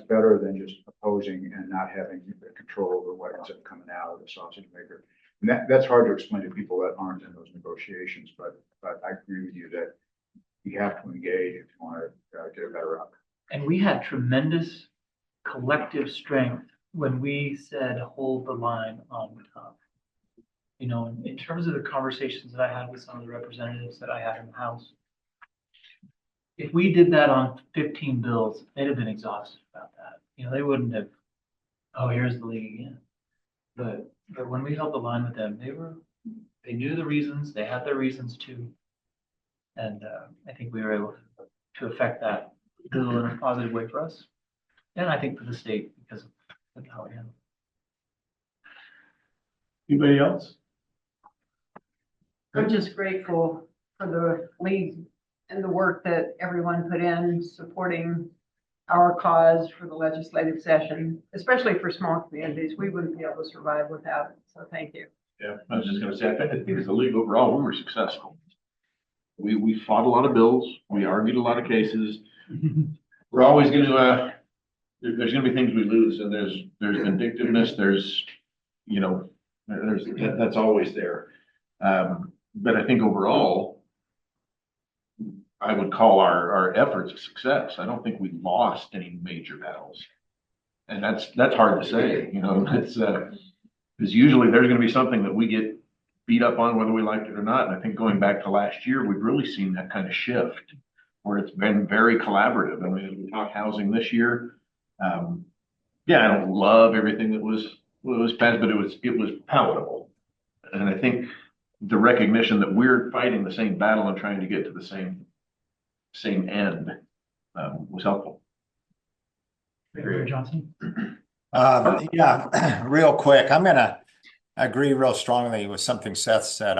better than just opposing and not having the control over what ends up coming out of the sausage maker. And that's hard to explain to people that aren't in those negotiations, but I agree with you that you have to engage if you want to get a better outcome. And we had tremendous collective strength when we said, hold the line on the top. In terms of the conversations that I had with some of the representatives that I had in the House, if we did that on 15 bills, they'd have been exhausted about that. They wouldn't have, oh, here's the league again. But when we held the line with them, they knew the reasons, they had their reasons too. And I think we were able to affect that bill in a positive way for us. And I think for the state because of how we handled it. Anybody else? I'm just grateful for the league and the work that everyone put in supporting our cause for the legislative session, especially for small communities. We wouldn't be able to survive without it. So thank you. Yeah, I was just gonna say, I think as a league overall, we were successful. We fought a lot of bills. We argued a lot of cases. We're always gonna, there's gonna be things we lose and there's vindictiveness, that's always there. But I think overall, I would call our efforts a success. I don't think we lost any major battles. And that's hard to say, it's, because usually there's going to be something that we get beat up on whether we liked it or not. And I think going back to last year, we've really seen that kind of shift where it's been very collaborative. I mean, we talked housing this year. I don't love everything that was passed, but it was palatable. And I think the recognition that we're fighting the same battle and trying to get to the same end was helpful. Mayor Johnson? Real quick, I'm gonna agree real strongly with something Seth said.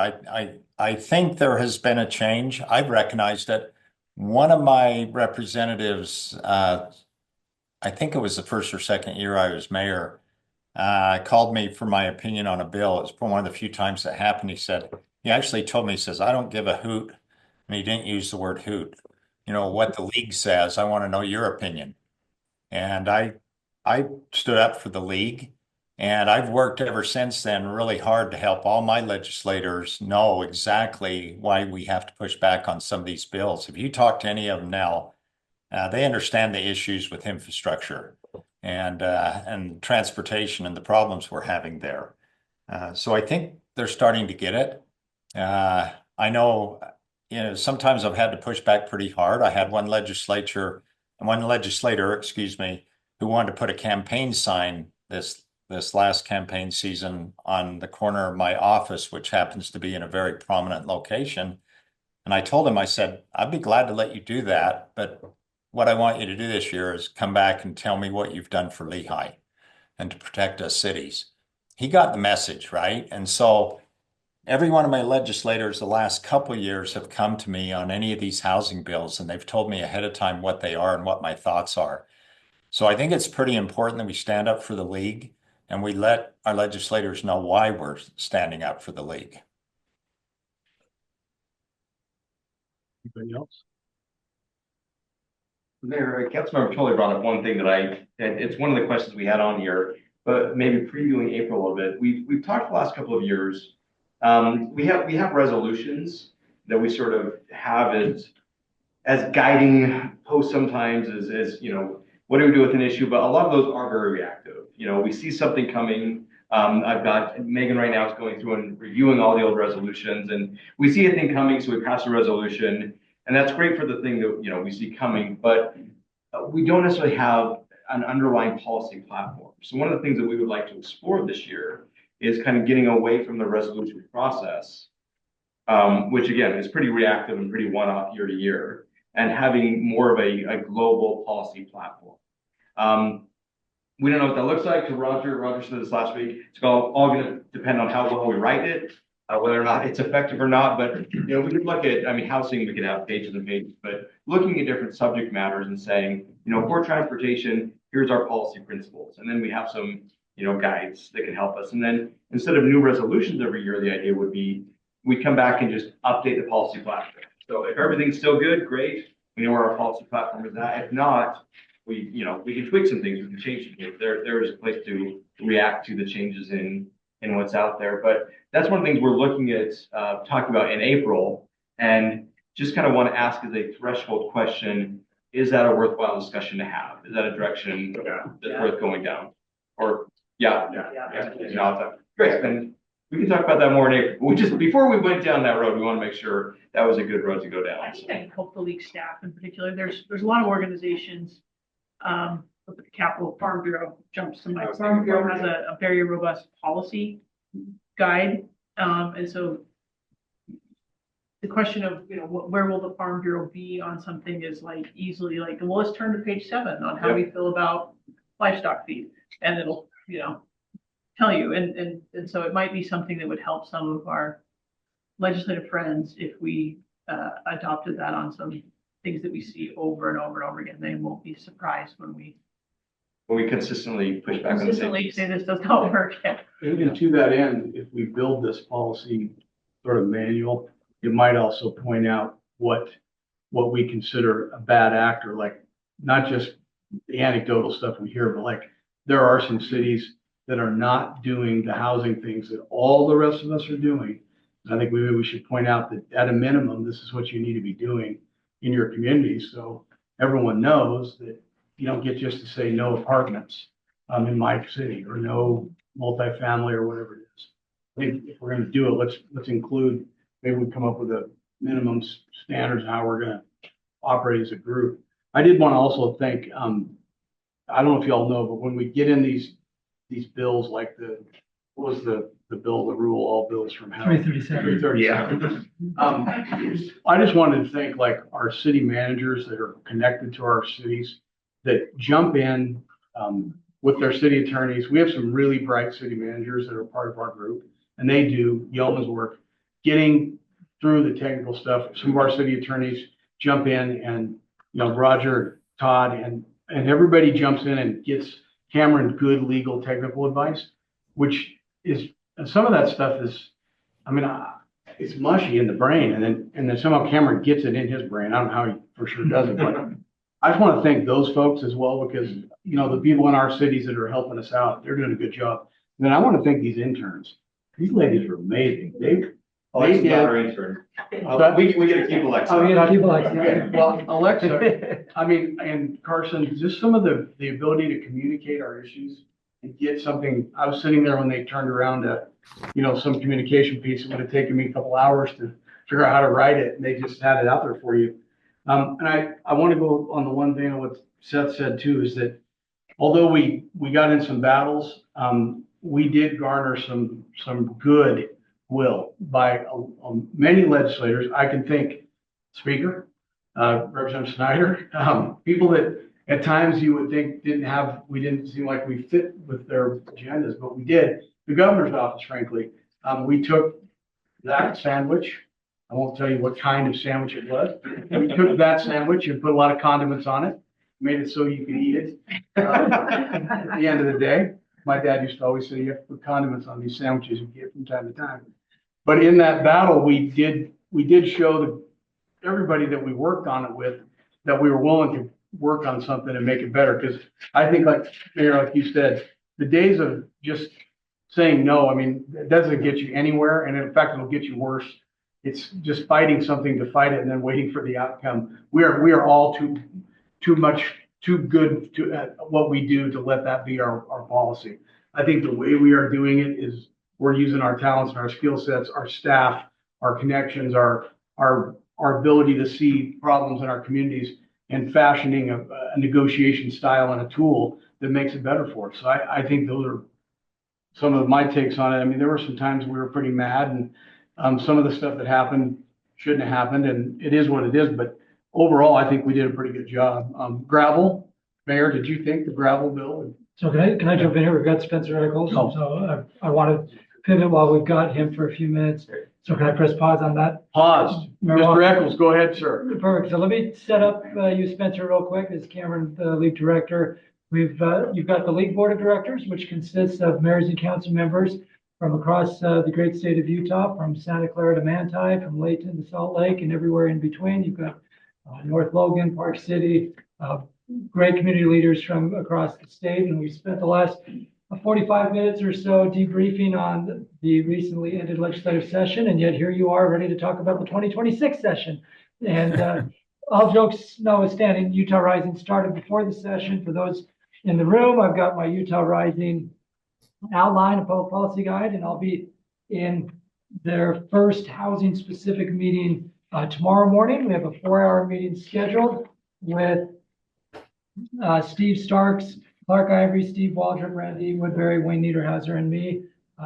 I think there has been a change. I've recognized it. One of my representatives, I think it was the first or second year I was mayor, called me for my opinion on a bill. It's one of the few times that happened. He actually told me, he says, I don't give a hoot. And he didn't use the word hoot. What the league says, I want to know your opinion. And I stood up for the league, and I've worked ever since then really hard to help all my legislators know exactly why we have to push back on some of these bills. If you talk to any of them now, they understand the issues with infrastructure and transportation and the problems we're having there. So I think they're starting to get it. I know, sometimes I've had to push back pretty hard. I had one legislator, who wanted to put a campaign sign this last campaign season on the corner of my office, which happens to be in a very prominent location. And I told him, I said, I'd be glad to let you do that, but what I want you to do this year is come back and tell me what you've done for Lehigh and to protect us cities. He got the message, right? And so every one of my legislators the last couple of years have come to me on any of these housing bills, and they've told me ahead of time what they are and what my thoughts are. So I think it's pretty important that we stand up for the league and we let our legislators know why we're standing up for the league. Anybody else? Mayor, Councilmember Tully brought up one thing that it's one of the questions we had on here, but maybe previewing April a little bit. We've talked the last couple of years. We have resolutions that we sort of have as guiding posts sometimes as you know, what do we do with an issue? But a lot of those are very reactive. You know, we see something coming. I've got Megan right now is going through and reviewing all the old resolutions, and we see a thing coming, so we pass a resolution. And that's great for the thing that, you know, we see coming, but we don't necessarily have an underlying policy platform. So one of the things that we would like to explore this year is kind of getting away from the resolution process, which again is pretty reactive and pretty one-off year to year, and having more of a global policy platform. We don't know what that looks like. To Roger said this last week. It's all going to depend on how well we write it. Whether or not it's effective or not, but you know, we could look at, I mean, housing, we could have pages and pages, but looking at different subject matters and saying, you know, for transportation, here's our policy principles. And then we have some, you know, guides that can help us. And then instead of new resolutions every year, the idea would be we come back and just update the policy platform. So if everything's still good, great. We know where our policy platform is at. If not, we can tweak some things, we can change some things. There is a place to react to the changes in what's out there. But that's one of the things we're looking at talking about in April, and just kind of want to ask as a threshold question, is that a worthwhile discussion to have? Is that a direction that's worth going down? Or, great, then we can talk about that more in April. Before we went down that road, we want to make sure that was a good road to go down. I think I can help the league staff in particular. There's a lot of organizations, look at the Capital Farm Bureau jumps to mind. Farm Bureau has a very robust policy guide. And so the question of, you know, where will the Farm Bureau be on something is like easily like, well, let's turn to page 7 on how we feel about livestock feed. And it'll, you know, tell you. And so it might be something that would help some of our legislative friends if we adopted that on some things that we see over and over and over again. They won't be surprised when we consistently push back on the consistently say this does not work. And to that end, if we build this policy sort of manual, it might also point out what we consider a bad actor, like not just the anecdotal stuff we hear, but like there are some cities that are not doing the housing things that all the rest of us are doing. And I think maybe we should point out that at a minimum, this is what you need to be doing in your community. So everyone knows that you don't get just to say no apartments in my city or no multifamily or whatever it is. I think if we're going to do it, let's include, maybe we come up with a minimum standards of how we're going to operate as a group. I did want to also thank, I don't know if y'all know, but when we get in these bills, like what was the bill, the rule, all bills from how? 337. 337. I just wanted to thank like our city managers that are connected to our cities that jump in with their city attorneys. We have some really bright city managers that are part of our group, and they do yeoman's work getting through the technical stuff. Some of our city attorneys jump in, and you know, Roger, Todd, and everybody jumps in and gets Cameron good legal technical advice, which is, and some of that stuff is, I mean, it's mushy in the brain, and then somehow Cameron gets it in his brain. I don't know how he for sure does it, but I just want to thank those folks as well, because, you know, the people in our cities that are helping us out, they're doing a good job. And then I want to thank these interns. These ladies are amazing. Alexa's not our intern. We get to keep Alexa. Oh, we get to keep Alexa. Well, Alexa, I mean, and Carson, just some of the ability to communicate our issues and get something. I was sitting there when they turned around to, you know, some communication piece. It would have taken me a couple hours to figure out how to write it, and they just had it out there for you. And I want to go on the one thing of what Seth said too, is that although we got in some battles, we did garner some good will by many legislators. I can think Speaker, Representative Snyder, people that at times you would think we didn't seem like we fit with their agendas, but we did. The governor's office, frankly, we took that sandwich. I won't tell you what kind of sandwich it was. We took that sandwich and put a lot of condiments on it, made it so you could eat it. At the end of the day, my dad used to always say, you have to put condiments on these sandwiches you get from time to time. But in that battle, we did show everybody that we worked on it with, that we were willing to work on something and make it better. Because I think, like Mayor, like you said, the days of just saying no, I mean, it doesn't get you anywhere, and in fact, it'll get you worse. It's just fighting something to fight it and then waiting for the outcome. We are all too good to what we do to let that be our policy. I think the way we are doing it is we're using our talents and our skill sets, our staff, our connections, our ability to see problems in our communities, and fashioning a negotiation style and a tool that makes it better for us. So I think those are some of my takes on it. I mean, there were some times we were pretty mad, and some of the stuff that happened shouldn't have happened, and it is what it is. But overall, I think we did a pretty good job. Gravel, Mayor, did you think the gravel bill? So can I jump in here? We've got Spencer Eccles. Oh. So I want to pivot while we've got him for a few minutes. So can I press pause on that? Pause. Mr. Eccles, go ahead, sir. Perfect. So let me set up you, Spencer, real quick. As Cameron, the league director, you've got the league board of directors, which consists of mayors and council members from across the great state of Utah, from Santa Clara to Manti, from Layton to Salt Lake, and everywhere in between. You've got North Logan, Park City, great community leaders from across the state. And we spent the last 45 minutes or so debriefing on the recently ended legislative session, and yet here you are ready to talk about the 2026 session. And all jokes notwithstanding, Utah Rising started before the session. For those in the room, I've got my Utah Rising outline, a public policy guide, and I'll be in their first housing specific meeting tomorrow morning. We have a 4-hour meeting scheduled with Steve Starks, Clark Ivory, Steve Waldrop, Randy Woodbury, Wayne Niederhauser, and me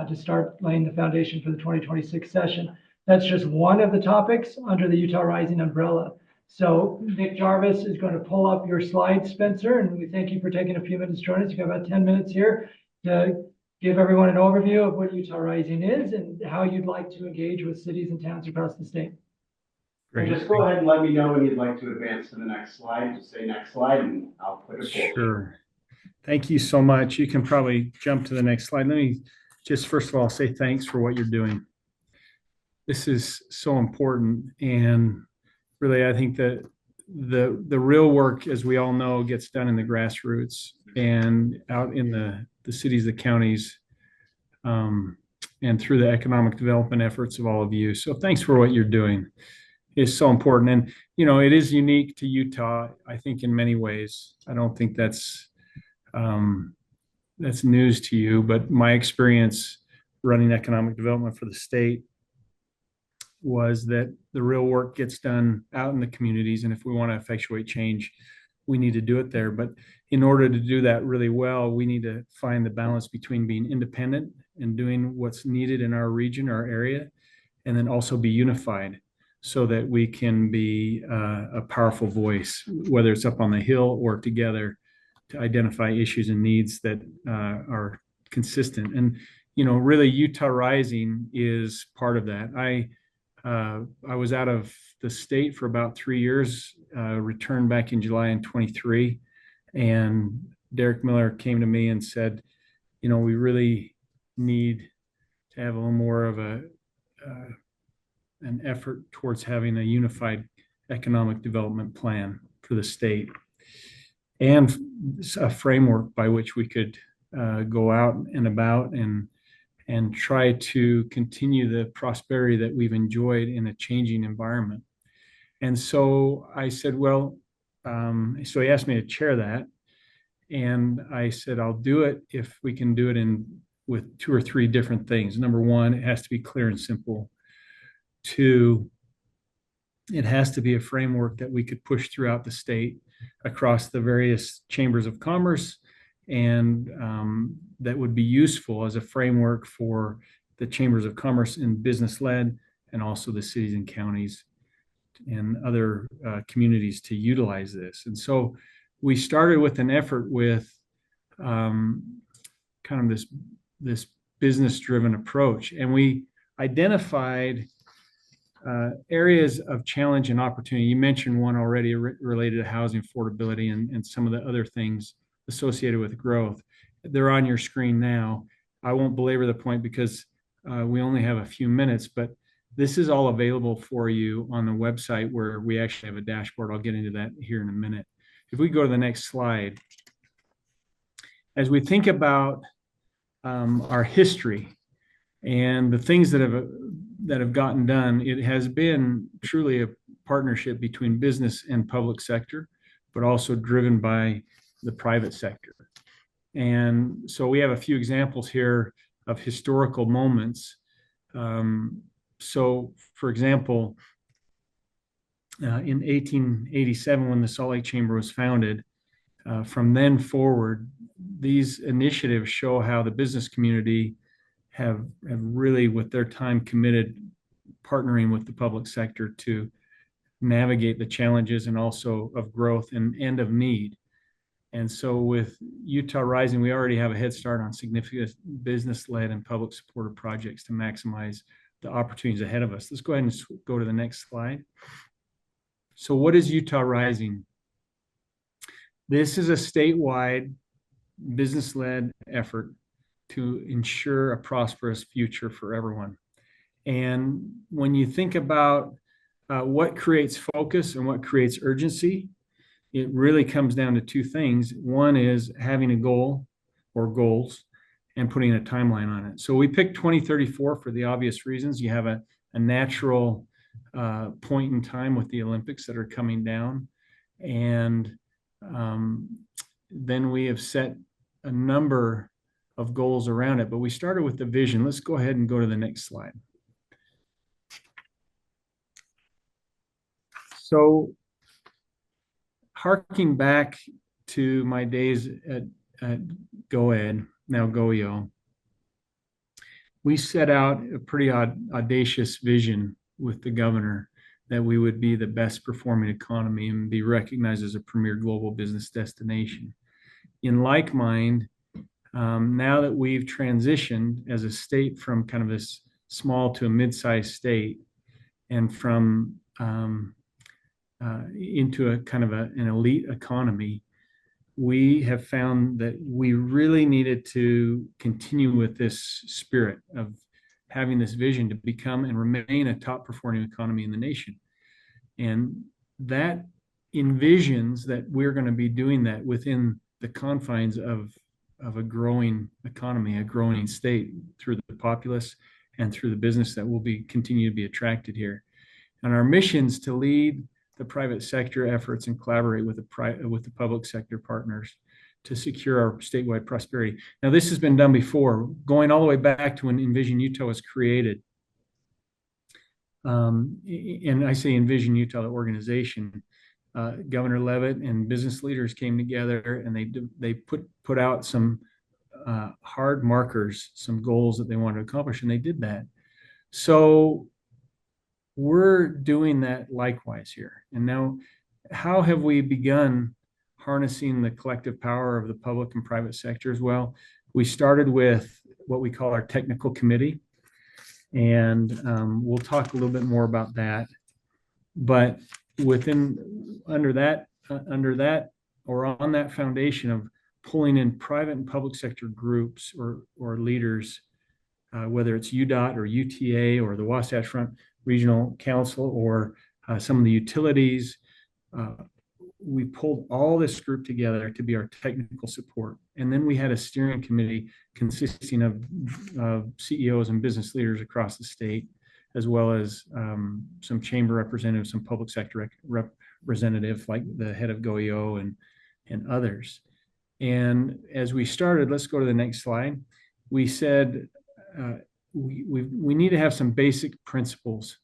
to start laying the foundation for the 2026 session. That's just one of the topics under the Utah Rising umbrella. So Nick Jarvis is going to pull up your slides, Spencer, and we thank you for taking a few minutes to join us. You've got about 10 minutes here to give everyone an overview of what Utah Rising is and how you'd like to engage with cities and towns across the state. Great. Just go ahead and let me know when you'd like to advance to the next slide. Just say next slide and I'll put it forward. Sure. Thank you so much. You can probably jump to the next slide. Let me just first of all say thanks for what you're doing. This is so important, and really I think that the real work, as we all know, gets done in the grassroots and out in the cities, the counties, and through the economic development efforts of all of you. So thanks for what you're doing. It's so important. And, it is unique to Utah, I think, in many ways. I don't think that's news to you, but my experience running economic development for the state was that the real work gets done out in the communities. And if we want to effectuate change, we need to do it there. But in order to do that really well, we need to find the balance between being independent and doing what's needed in our region, our area, and then also be unified so that we can be a powerful voice, whether it's up on the hill or together, to identify issues and needs that are consistent. And, really Utah Rising is part of that. I was out of the state for about 3 years, returned back in July in 23, and Derek Miller came to me and said, we really need to have a little more of an effort towards having a unified economic development plan for the state and a framework by which we could go out and about and try to continue the prosperity that we've enjoyed in a changing environment. And so I said, so he asked me to chair that. And I said, I'll do it if we can do it with 2 or 3 different things. Number 1, it has to be clear and simple. 2, it has to be a framework that we could push throughout the state across the various chambers of commerce, and that would be useful as a framework for the chambers of commerce and business-led, and also the cities and counties and other communities to utilize this. And so we started with an effort with kind of this business-driven approach, and we identified areas of challenge and opportunity. You mentioned one already related to housing affordability and some of the other things associated with growth. They're on your screen now. I won't belabor the point because we only have a few minutes, but this is all available for you on the website where we actually have a dashboard. I'll get into that here in a minute. If we go to the next slide, as we think about our history and the things that have gotten done, it has been truly a partnership between business and public sector, but also driven by the private sector. And so we have a few examples here of historical moments. So, for example, in 1887, when the Salt Lake Chamber was founded, from then forward, these initiatives show how the business community have really, with their time committed, partnering with the public sector to navigate the challenges and also of growth and of need. And so with Utah Rising, we already have a head start on significant business-led and public supported projects to maximize the opportunities ahead of us. Let's go ahead and go to the next slide. So what is Utah Rising? This is a statewide business-led effort to ensure a prosperous future for everyone. And when you think about what creates focus and what creates urgency, it really comes down to two things. One is having a goal or goals and putting a timeline on it. So we picked 2034 for the obvious reasons. You have a natural point in time with the Olympics that are coming down. And then we have set a number of goals around it, but we started with the vision. Let's go ahead and go to the next slide. So harking back to my days at GoEd, now GoEO, we set out a pretty audacious vision with the governor that we would be the best performing economy and be recognized as a premier global business destination. In like mind, now that we've transitioned as a state from kind of this small to a mid-sized state and from into a kind of an elite economy, we have found that we really needed to continue with this spirit of having this vision to become and remain a top performing economy in the nation. And that envisions that we're going to be doing that within the confines of a growing economy, a growing state, through the populace and through the business that will continue to be attracted here. And our missions to lead the private sector efforts and collaborate with the public sector partners to secure our statewide prosperity. Now, this has been done before, going all the way back to when Envision Utah was created. And I say Envision Utah, the organization. Governor Levitt and business leaders came together and they put out some hard markers, some goals that they wanted to accomplish, and they did that. So we're doing that likewise here. And now, how have we begun harnessing the collective power of the public and private sectors? Well, we started with what we call our technical committee, and we'll talk a little bit more about that. But under that or on that foundation of pulling in private and public sector groups or leaders, whether it's UDOT or UTA or the Wasatch Front Regional Council or some of the utilities, we pulled all this group together to be our technical support. And then we had a steering committee consisting of CEOs and business leaders across the state, as well as some chamber representatives, some public sector representatives like the head of GoEO and others. And as we started, let's go to the next slide. We said we need to have some basic principles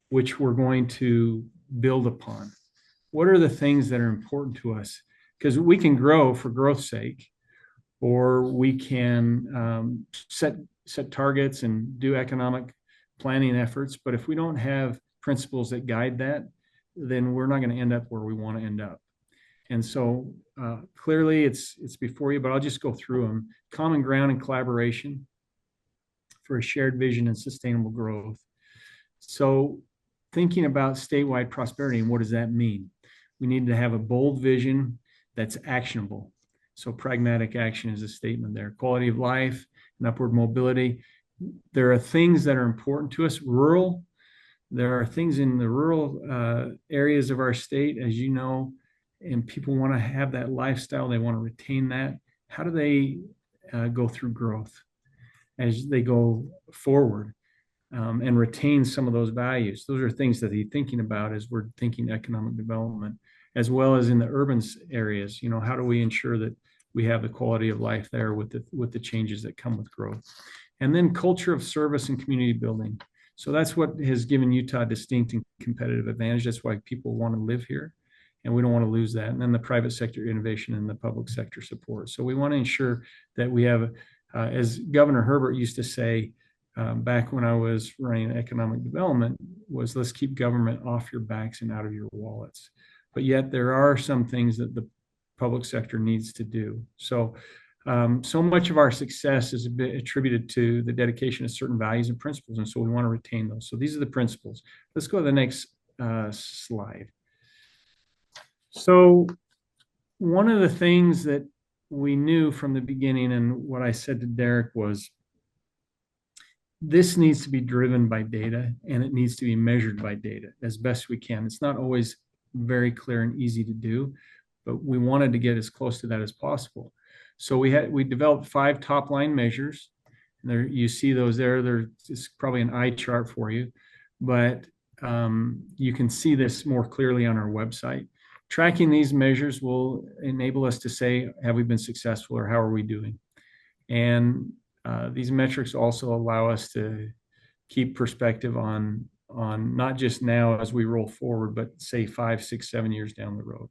which we're going to build upon. What are the things that are important to us? Because we can grow for growth's sake, or we can set targets and do economic planning efforts. But if we don't have principles that guide that, then we're not going to end up where we want to end up. And so clearly it's before you, but I'll just go through them. Common ground and collaboration. for a shared vision and sustainable growth. So thinking about statewide prosperity, and what does that mean? We need to have a bold vision that's actionable. So pragmatic action is a statement there. Quality of life and upward mobility. There are things that are important to us. There are things in the rural areas of our state, as you know, and people want to have that lifestyle. They want to retain that. How do they go through growth as they go forward and retain some of those values? Those are things that he's thinking about as we're thinking economic development, as well as in the urban areas. You know, how do we ensure that we have the quality of life there with the changes that come with growth? And then culture of service and community building. So that's what has given Utah a distinct and competitive advantage. That's why people want to live here, and we don't want to lose that. And then the private sector innovation and the public sector support. So we want to ensure that we have, as Governor Herbert used to say, back when I was running economic development, was let's keep government off your backs and out of your wallets. But yet there are some things that the public sector needs to do. So so much of our success is a bit attributed to the dedication of certain values and principles, and so we want to retain those. So these are the principles. Let's go to the next slide. So one of the things that we knew from the beginning, and what I said to Derek, was this needs to be driven by data, and it needs to be measured by data as best we can. It's not always very clear and easy to do, but we wanted to get as close to that as possible. So we developed 5 top line measures. And there you see those there. There's probably an eye chart for you, but you can see this more clearly on our website. Tracking these measures will enable us to say, have we been successful or how are we doing? And these metrics also allow us to keep perspective on not just now as we roll forward, but say 5, 6, 7 years down the road.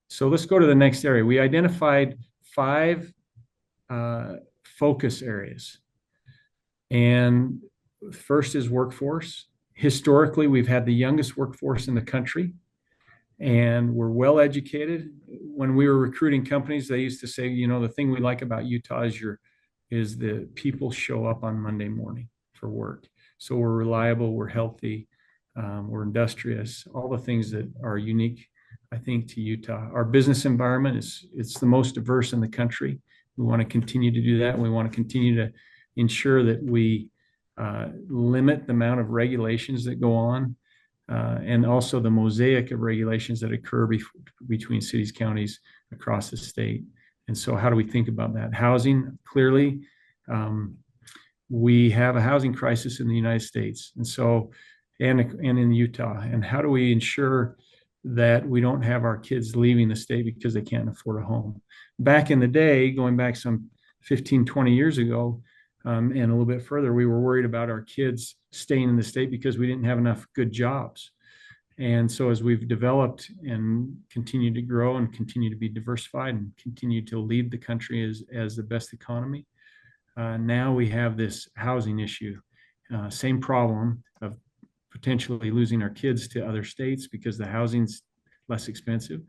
So let's go to the next area. We identified 5 focus areas. And first is workforce. Historically, we've had the youngest workforce in the country, and we're well educated. When we were recruiting companies, they used to say, you know, the thing we like about Utah is the people show up on Monday morning for work. So we're reliable, we're healthy, we're industrious, all the things that are unique, I think, to Utah. Our business environment it's the most diverse in the country. We want to continue to do that. We want to continue to ensure that we limit the amount of regulations that go on, and also the mosaic of regulations that occur between cities, counties across the state. And so how do we think about that? Housing, clearly, we have a housing crisis in the United States, and so and in Utah. And how do we ensure that we don't have our kids leaving the state because they can't afford a home? Back in the day, going back some 15, 20 years ago, and a little bit further, we were worried about our kids staying in the state because we didn't have enough good jobs. And so as we've developed and continued to grow and continue to be diversified and continue to lead the country as the best economy, now we have this housing issue. Same problem of potentially losing our kids to other states because the housing's less expensive,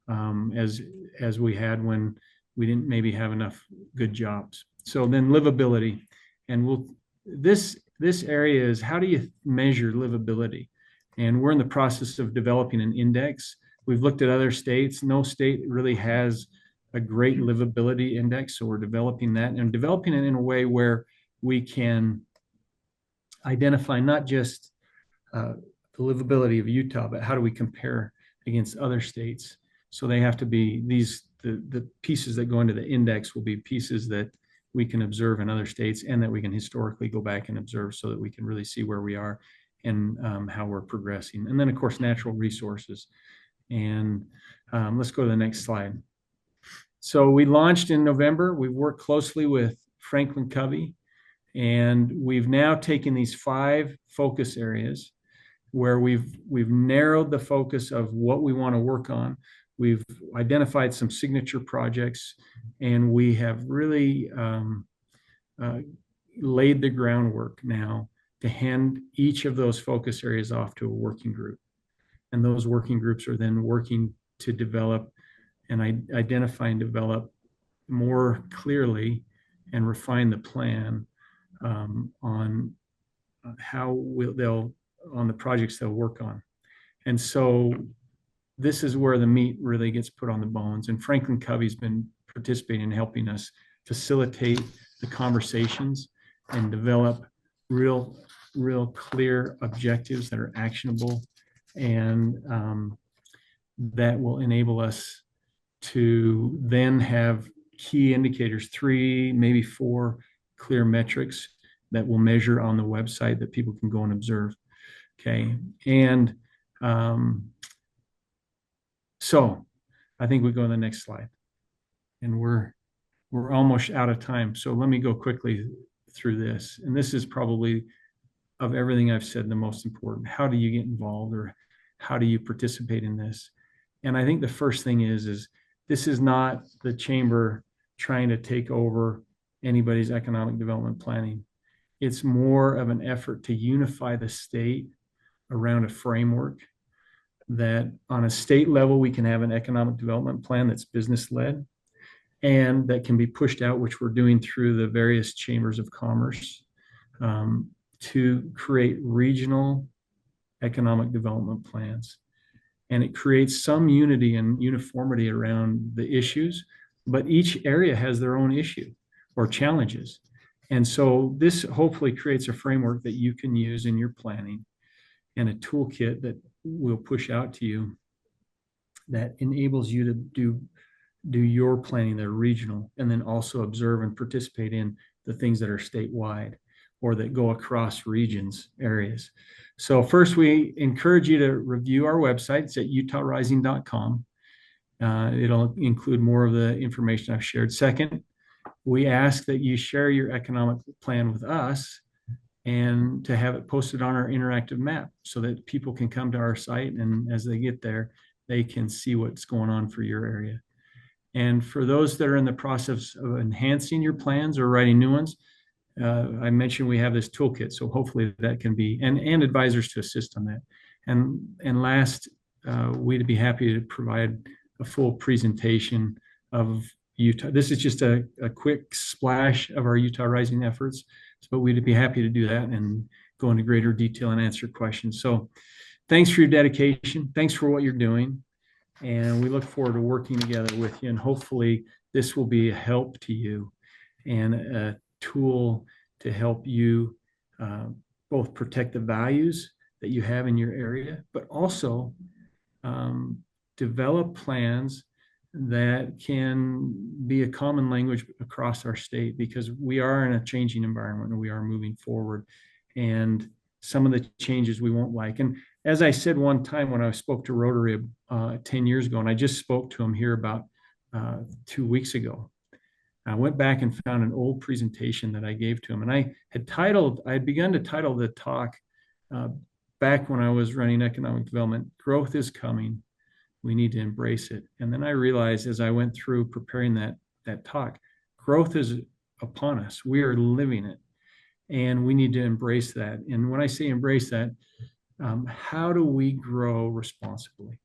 as we had when we didn't maybe have enough good jobs. So then livability, and this area is, how do you measure livability? And we're in the process of developing an index. We've looked at other states. No state really has a great livability index, so we're developing that and developing it in a way where we can identify not just the livability of Utah, but how do we compare against other states? So they have to be the pieces that go into the index will be pieces that we can observe in other states and that we can historically go back and observe so that we can really see where we are and how we're progressing. And then, of course, natural resources. And let's go to the next slide. So we launched in November. We've worked closely with Franklin Covey, and we've now taken these 5 focus areas where we've narrowed the focus of what we want to work on. We've identified some signature projects, and we have really laid the groundwork now to hand each of those focus areas off to a working group. And those working groups are then working to develop and identify and develop more clearly and refine the plan on on the projects they'll work on. And so this is where the meat really gets put on the bones. And Franklin Covey's been participating in helping us facilitate the conversations and develop real clear objectives that are actionable and that will enable us to then have key indicators, 3, maybe 4 clear metrics that we'll measure on the website that people can go and observe. Okay. And so I think we go to the next slide, and we're almost out of time. So let me go quickly through this. And this is probably, of everything I've said, the most important. How do you get involved, or how do you participate in this? And I think the first thing is this is not the chamber trying to take over anybody's economic development planning. It's more of an effort to unify the state around a framework that on a state level, we can have an economic development plan that's business-led and that can be pushed out, which we're doing through the various chambers of commerce, to create regional economic development plans. And it creates some unity and uniformity around the issues, but each area has their own issue or challenges. And so this hopefully creates a framework that you can use in your planning, and a toolkit that we'll push out to you that enables you to do your planning that are regional, and then also observe and participate in the things that are statewide or that go across regions, areas. So first, we encourage you to review our website. It's at utahrising.com. It'll include more of the information I've shared. Second, we ask that you share your economic plan with us and to have it posted on our interactive map so that people can come to our site, and as they get there, they can see what's going on for your area. And for those that are in the process of enhancing your plans or writing new ones, I mentioned we have this toolkit, so hopefully that can be, and advisors to assist on that. And last, we'd be happy to provide a full presentation of Utah. This is just a quick splash of our Utah Rising efforts, but we'd be happy to do that and go into greater detail and answer questions. So thanks for your dedication. Thanks for what you're doing. And we look forward to working together with you. And hopefully this will be a help to you and a tool to help you both protect the values that you have in your area, but also develop plans that can be a common language across our state, because we are in a changing environment and we are moving forward, and some of the changes we won't like. And as I said one time when I spoke to Rotary 10 years ago, and I just spoke to him here about 2 weeks ago, I went back and found an old presentation that I gave to him, and I had begun to title the talk back when I was running economic development, "Growth is Coming. We need to embrace it." And then I realized as I went through preparing that talk, growth is upon us. We are living it, and we need to embrace that. And when I say embrace that, how do we grow responsibly?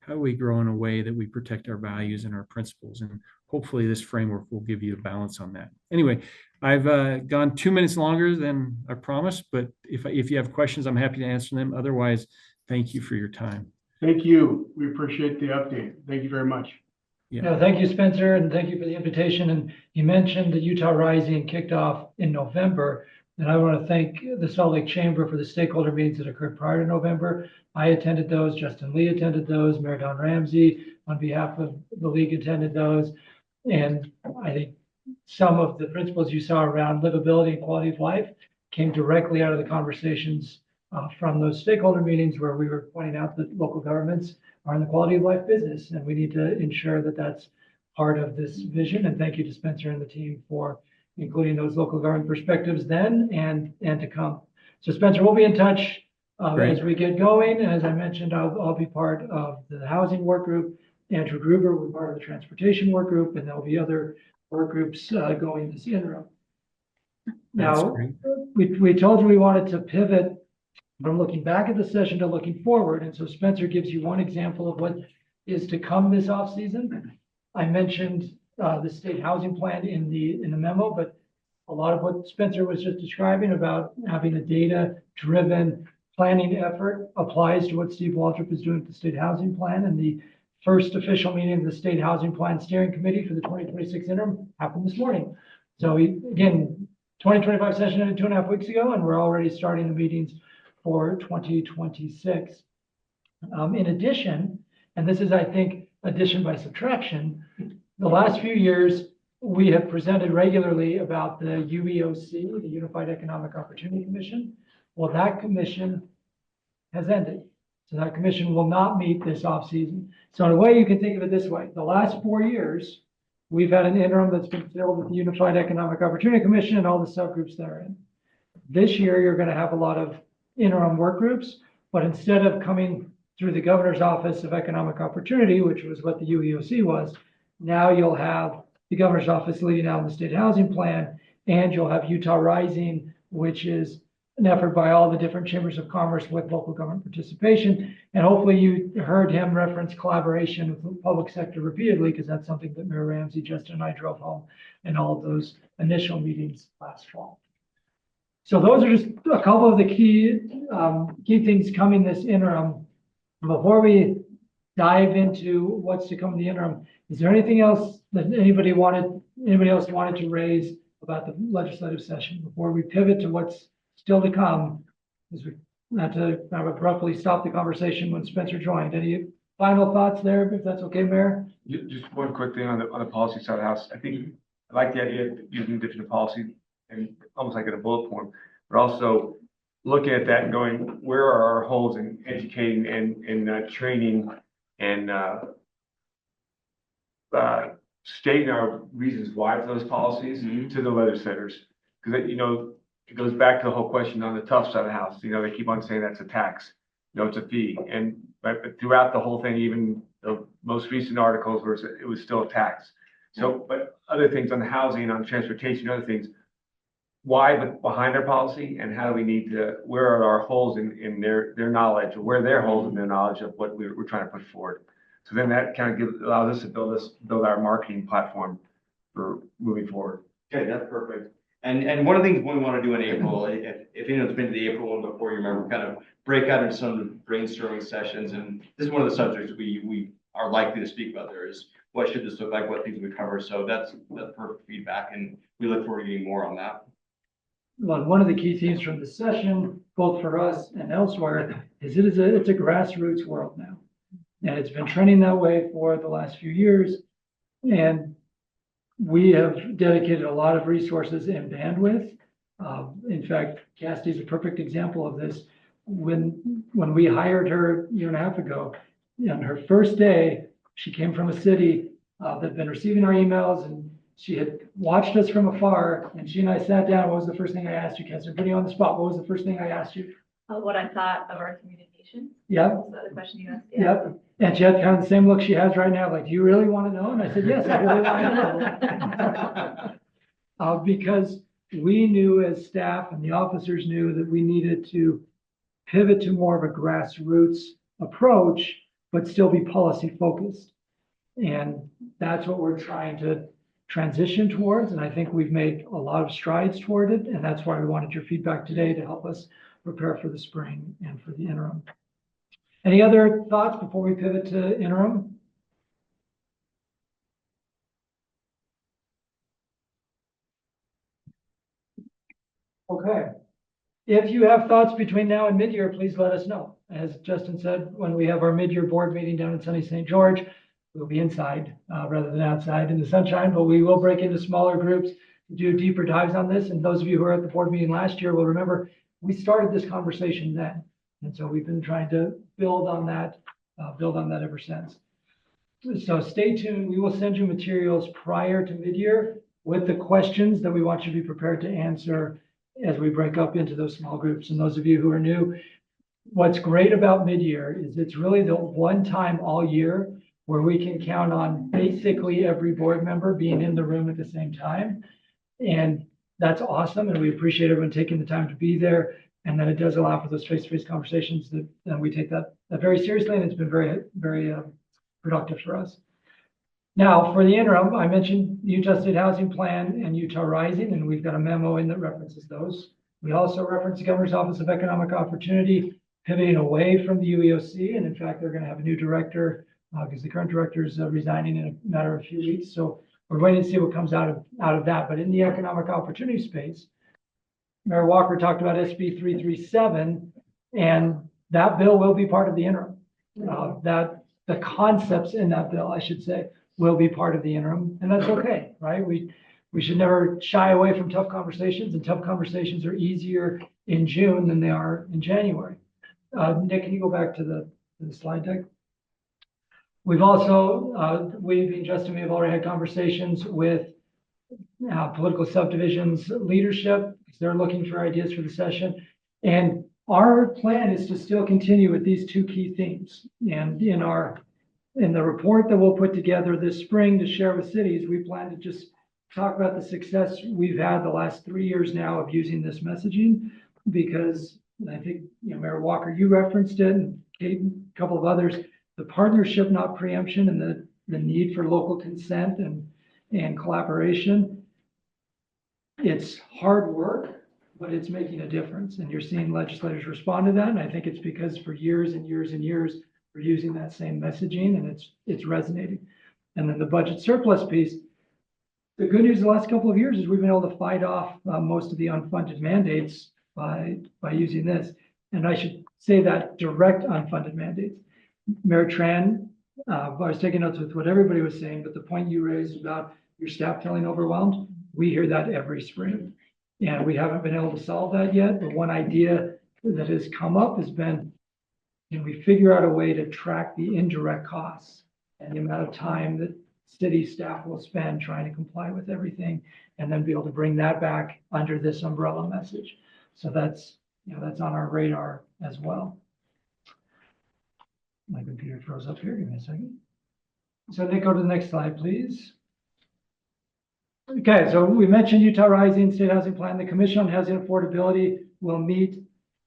How do we grow in a way that we protect our values and our principles? And hopefully this framework will give you a balance on that. Anyway, I've gone 2 minutes longer than I promised, but if you have questions, I'm happy to answer them. Otherwise, thank you for your time. Thank you. We appreciate the update. Thank you very much. Yeah, thank you, Spencer, and thank you for the invitation. And you mentioned the Utah Rising kicked off in November, and I want to thank the Salt Lake Chamber for the stakeholder meetings that occurred prior to November. I attended those, Justin Lee attended those, Mayor Don Ramsey on behalf of the league attended those. And I think some of the principles you saw around livability and quality of life came directly out of the conversations from those stakeholder meetings, where we were pointing out that local governments are in the quality of life business, and we need to ensure that that's part of this vision. And thank you to Spencer and the team for including those local government perspectives then and to come. So Spencer, we'll be in touch as we get going. As I mentioned, I'll be part of the housing work group. Andrew Gruber will be part of the transportation work group, and there'll be other work groups going this interim. Now, we told you we wanted to pivot from looking back at the session to looking forward. And so Spencer gives you one example of what is to come this off season. I mentioned the state housing plan in the memo, but a lot of what Spencer was just describing about having a data-driven planning effort applies to what Steve Waltrip is doing with the State Housing Plan. And the first official meeting of the State Housing Plan Steering Committee for the 2026 interim happened this morning. So again, 2025 session ended 2.5 weeks ago, and we're already starting the meetings for 2026. In addition, and this is, I think, addition by subtraction, the last few years, we have presented regularly about the UEOC, the Unified Economic Opportunity Commission. Well, that commission has ended. So that commission will not meet this off season. So in a way, you can think of it this way. The last 4 years, we've had an interim that's been filled with the Unified Economic Opportunity Commission and all the subgroups therein. This year, you're going to have a lot of interim work groups, but instead of coming through the Governor's Office of Economic Opportunity, which was what the UEOC was, now you'll have the Governor's Office leading out the State Housing Plan, and you'll have Utah Rising, which is an effort by all the different chambers of commerce with local government participation. And hopefully you heard him reference collaboration with the public sector repeatedly, because that's something that Mayor Ramsey, Justin, and I drove home in all of those initial meetings last fall. So those are just a couple of the key things coming this interim. Before we dive into what's to come in the interim, is there anything else that anybody else wanted to raise about the legislative session before we pivot to what's still to come? As we had to kind of abruptly stop the conversation when Spencer joined. Any final thoughts there, if that's okay, Mayor? Just one quick thing on the policy side of the house. I think I like the idea of using different policy and almost like in a bullet point, but also looking at that and going, where are our holes in educating and training and stating our reasons why for those policies to the legislators? Because, it goes back to the whole question on the tough side of the house. They keep on saying that's a tax. No, it's a fee. But throughout the whole thing, even the most recent articles, it was still a tax. So, but other things on the housing, on transportation, other things, why behind their policy, and how do we need to, where are our holes in their knowledge, or where are their holes in their knowledge of what we're trying to put forward. So then that kind of allows us to build our marketing platform for moving forward. Okay, that's perfect. And one of the things we want to do in April, if anyone's been to the April one before, you remember, kind of break out into some brainstorming sessions. And this is one of the subjects we are likely to speak about. There is, what should this look like? What things we cover? So that's perfect feedback, and we look forward to getting more on that. Well, one of the key themes from this session, both for us and elsewhere, is it's a grassroots world now. And it's been trending that way for the last few years. And we have dedicated a lot of resources and bandwidth. In fact, Cassidy is a perfect example of this. When we hired her 1.5 years ago, on her first day, she came from a city that had been receiving our emails, and she had watched us from afar, and she and I sat down. What was the first thing I asked you, Cassidy? Putting you on the spot. What was the first thing I asked you? What I thought of our communication. Yep. Was that the question you asked? Yep. And she had kind of the same look she has right now, like, do you really want to know? And I said, yes, I really want to know. Because we knew as staff and the officers knew that we needed to pivot to more of a grassroots approach, but still be policy focused. And that's what we're trying to transition towards. And I think we've made a lot of strides toward it. And that's why we wanted your feedback today to help us prepare for the spring and for the interim. Any other thoughts before we pivot to interim? Okay. If you have thoughts between now and mid-year, please let us know. As Justin said, when we have our mid-year board meeting down in sunny St. George, we'll be inside rather than outside in the sunshine, but we will break into smaller groups to do deeper dives on this. And those of you who were at the board meeting last year will remember we started this conversation then. And so we've been trying to build on that ever since. So stay tuned. We will send you materials prior to mid-year with the questions that we want you to be prepared to answer as we break up into those small groups. And those of you who are new, what's great about mid-year is it's really the one time all year where we can count on basically every board member being in the room at the same time. And that's awesome. And we appreciate everyone taking the time to be there. And then it does allow for those face-to-face conversations that we take that very seriously. And it's been very, very productive for us. Now, for the interim, I mentioned Utah State Housing Plan and Utah Rising, and we've got a memo in that references those. We also reference the Governor's Office of Economic Opportunity pivoting away from the UEOC, and in fact, they're gonna have a new director, because the current director is resigning in a matter of a few weeks, so we're waiting to see what comes out of that. But in the economic opportunity space, Mayor Walker talked about SB 337, and that bill will be part of the interim. That the concepts in that bill, I should say, will be part of the interim, and that's okay, right? We should never shy away from tough conversations, and tough conversations are easier in June than they are in January. Nick, can you go back to the slide deck? We've also, we being Justin, we have already had conversations with political subdivisions leadership, because they're looking for ideas for the session. And our plan is to still continue with these two key themes. And in the report that we'll put together this spring to share with cities, we plan to just talk about the success we've had the last 3 years now of using this messaging, because I think, Mayor Walker, you referenced it, and Kate, and a couple of others, the partnership, not preemption, and the need for local consent and collaboration. It's hard work, but it's making a difference, and you're seeing legislators respond to that, and I think it's because for years and years and years, we're using that same messaging, and it's resonating. And then the budget surplus piece, the good news the last couple of years is we've been able to fight off most of the unfunded mandates by using this. And I should say that direct unfunded mandates. Mayor Tran, I was taking notes with what everybody was saying, but the point you raised about your staff feeling overwhelmed, we hear that every spring. And we haven't been able to solve that yet, but one idea that has come up has been, can we figure out a way to track the indirect costs and the amount of time that city staff will spend trying to comply with everything, and then be able to bring that back under this umbrella message. So that's on our radar as well. My computer froze up here, give me a second. So Nick, go to the next slide, please. Okay, so we mentioned Utah Rising State Housing Plan. The Commission on Housing Affordability will meet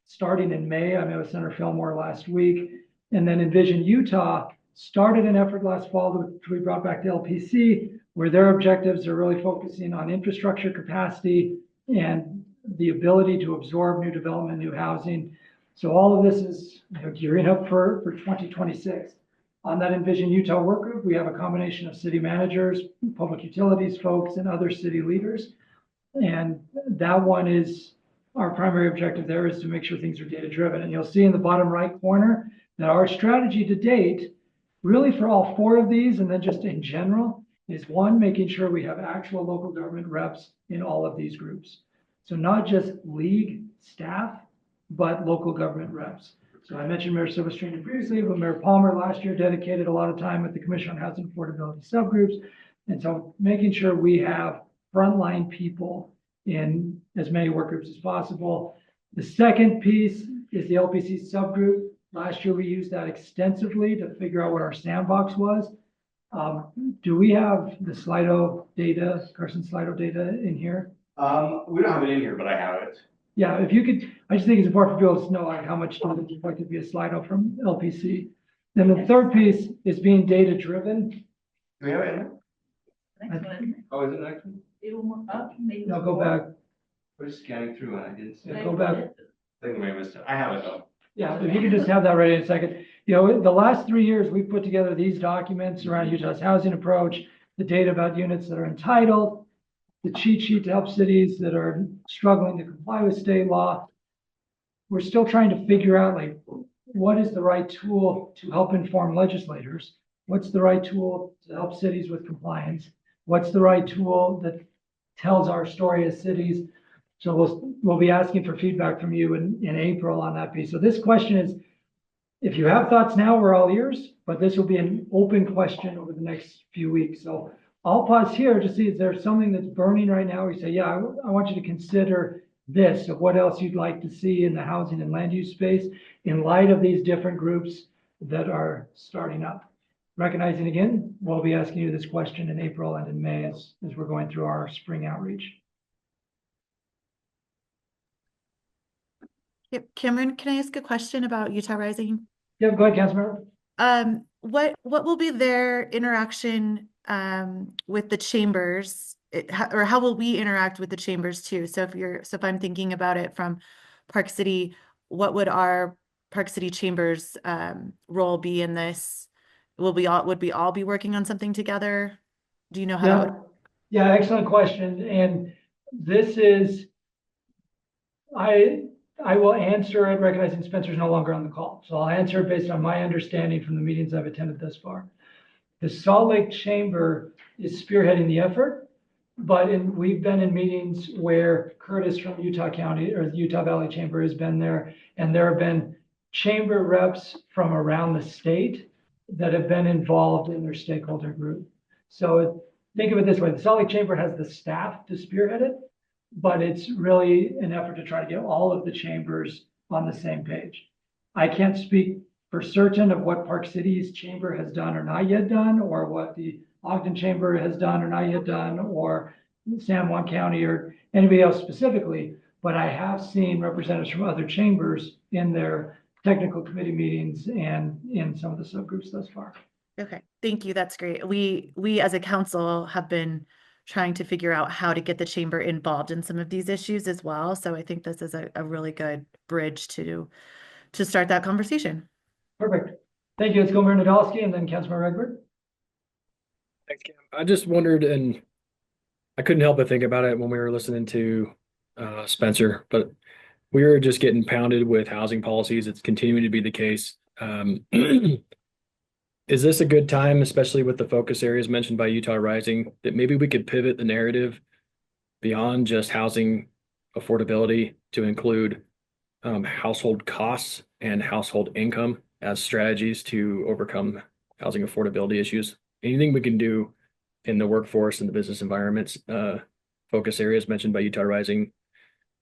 starting in May. I met with Senator Fillmore last week. And then Envision Utah started an effort last fall, which we brought back to LPC, where their objectives are really focusing on infrastructure capacity and the ability to absorb new development, new housing. So all of this is gearing up for 2026. On that Envision Utah work group, we have a combination of city managers, public utilities folks, and other city leaders. And that one is, our primary objective there is to make sure things are data driven. And you'll see in the bottom right corner that our strategy to date, really for all four of these, and then just in general, is one, making sure we have actual local government reps in all of these groups. So not just league staff, but local government reps. So I mentioned Mayor Silvestrini previously, but Mayor Palmer last year dedicated a lot of time with the Commission on Housing Affordability subgroups. And so making sure we have frontline people in as many work groups as possible. The second piece is the LPC subgroup. Last year, we used that extensively to figure out what our sandbox was. Do we have the Slido data, Carson Slido data in here? We don't have it in here, but I have it. Yeah, if you could, I just think it's important for people to know like how much time it's expected to be a Slido from LPC. Then the third piece is being data driven. Do we have it in there? Next one. Oh, is it next one? Maybe. No, go back. We're just scanning through and I didn't see it. Yeah, go back. I think we may have missed it. I have it though. Yeah, if you could just have that ready in a second. The last 3 years, we've put together these documents around Utah's housing approach, the data about units that are entitled, the cheat sheet to help cities that are struggling to comply with state law. We're still trying to figure out like, what is the right tool to help inform legislators? What's the right tool to help cities with compliance? What's the right tool that tells our story as cities? So we'll be asking for feedback from you in April on that piece. So this question is, if you have thoughts now, we're all ears, but this will be an open question over the next few weeks. So I'll pause here to see if there's something that's burning right now. We say, yeah, I want you to consider this, of what else you'd like to see in the housing and land use space in light of these different groups that are starting up. Recognizing again, we'll be asking you this question in April and in May as we're going through our spring outreach. Yep. Cameron, can I ask a question about Utah Rising? Yeah, go ahead, Councilmember. What will be their interaction with the chambers, or how will we interact with the chambers too? So if I'm thinking about it from Park City, what would our Park City Chambers role be in this? Would we all be working on something together? Do you know how that would? Yeah, excellent question. And this is, I will answer it recognizing Spencer's no longer on the call. So I'll answer it based on my understanding from the meetings I've attended thus far. The Salt Lake Chamber is spearheading the effort, but we've been in meetings where Curtis from Utah County or the Utah Valley Chamber has been there, and there have been chamber reps from around the state that have been involved in their stakeholder group. So think of it this way, the Salt Lake Chamber has the staff to spearhead it, but it's really an effort to try to get all of the chambers on the same page. I can't speak for certain of what Park City's chamber has done or not yet done, or what the Ogden Chamber has done or not yet done, or San Juan County or anybody else specifically, but I have seen representatives from other chambers in their technical committee meetings and in some of the subgroups thus far. Okay, thank you. That's great. We as a council have been trying to figure out how to get the chamber involved in some of these issues as well. So I think this is a really good bridge to start that conversation. Perfect. Thank you. Let's go Mayor Nadolski and then Councilmember Egbert. Thanks, Cam. I just wondered, and I couldn't help but think about it when we were listening to Spencer, but we were just getting pounded with housing policies. It's continuing to be the case. Is this a good time, especially with the focus areas mentioned by Utah Rising, that maybe we could pivot the narrative beyond just housing affordability to include household costs and household income as strategies to overcome housing affordability issues? Anything we can do in the workforce and the business environments focus areas mentioned by Utah Rising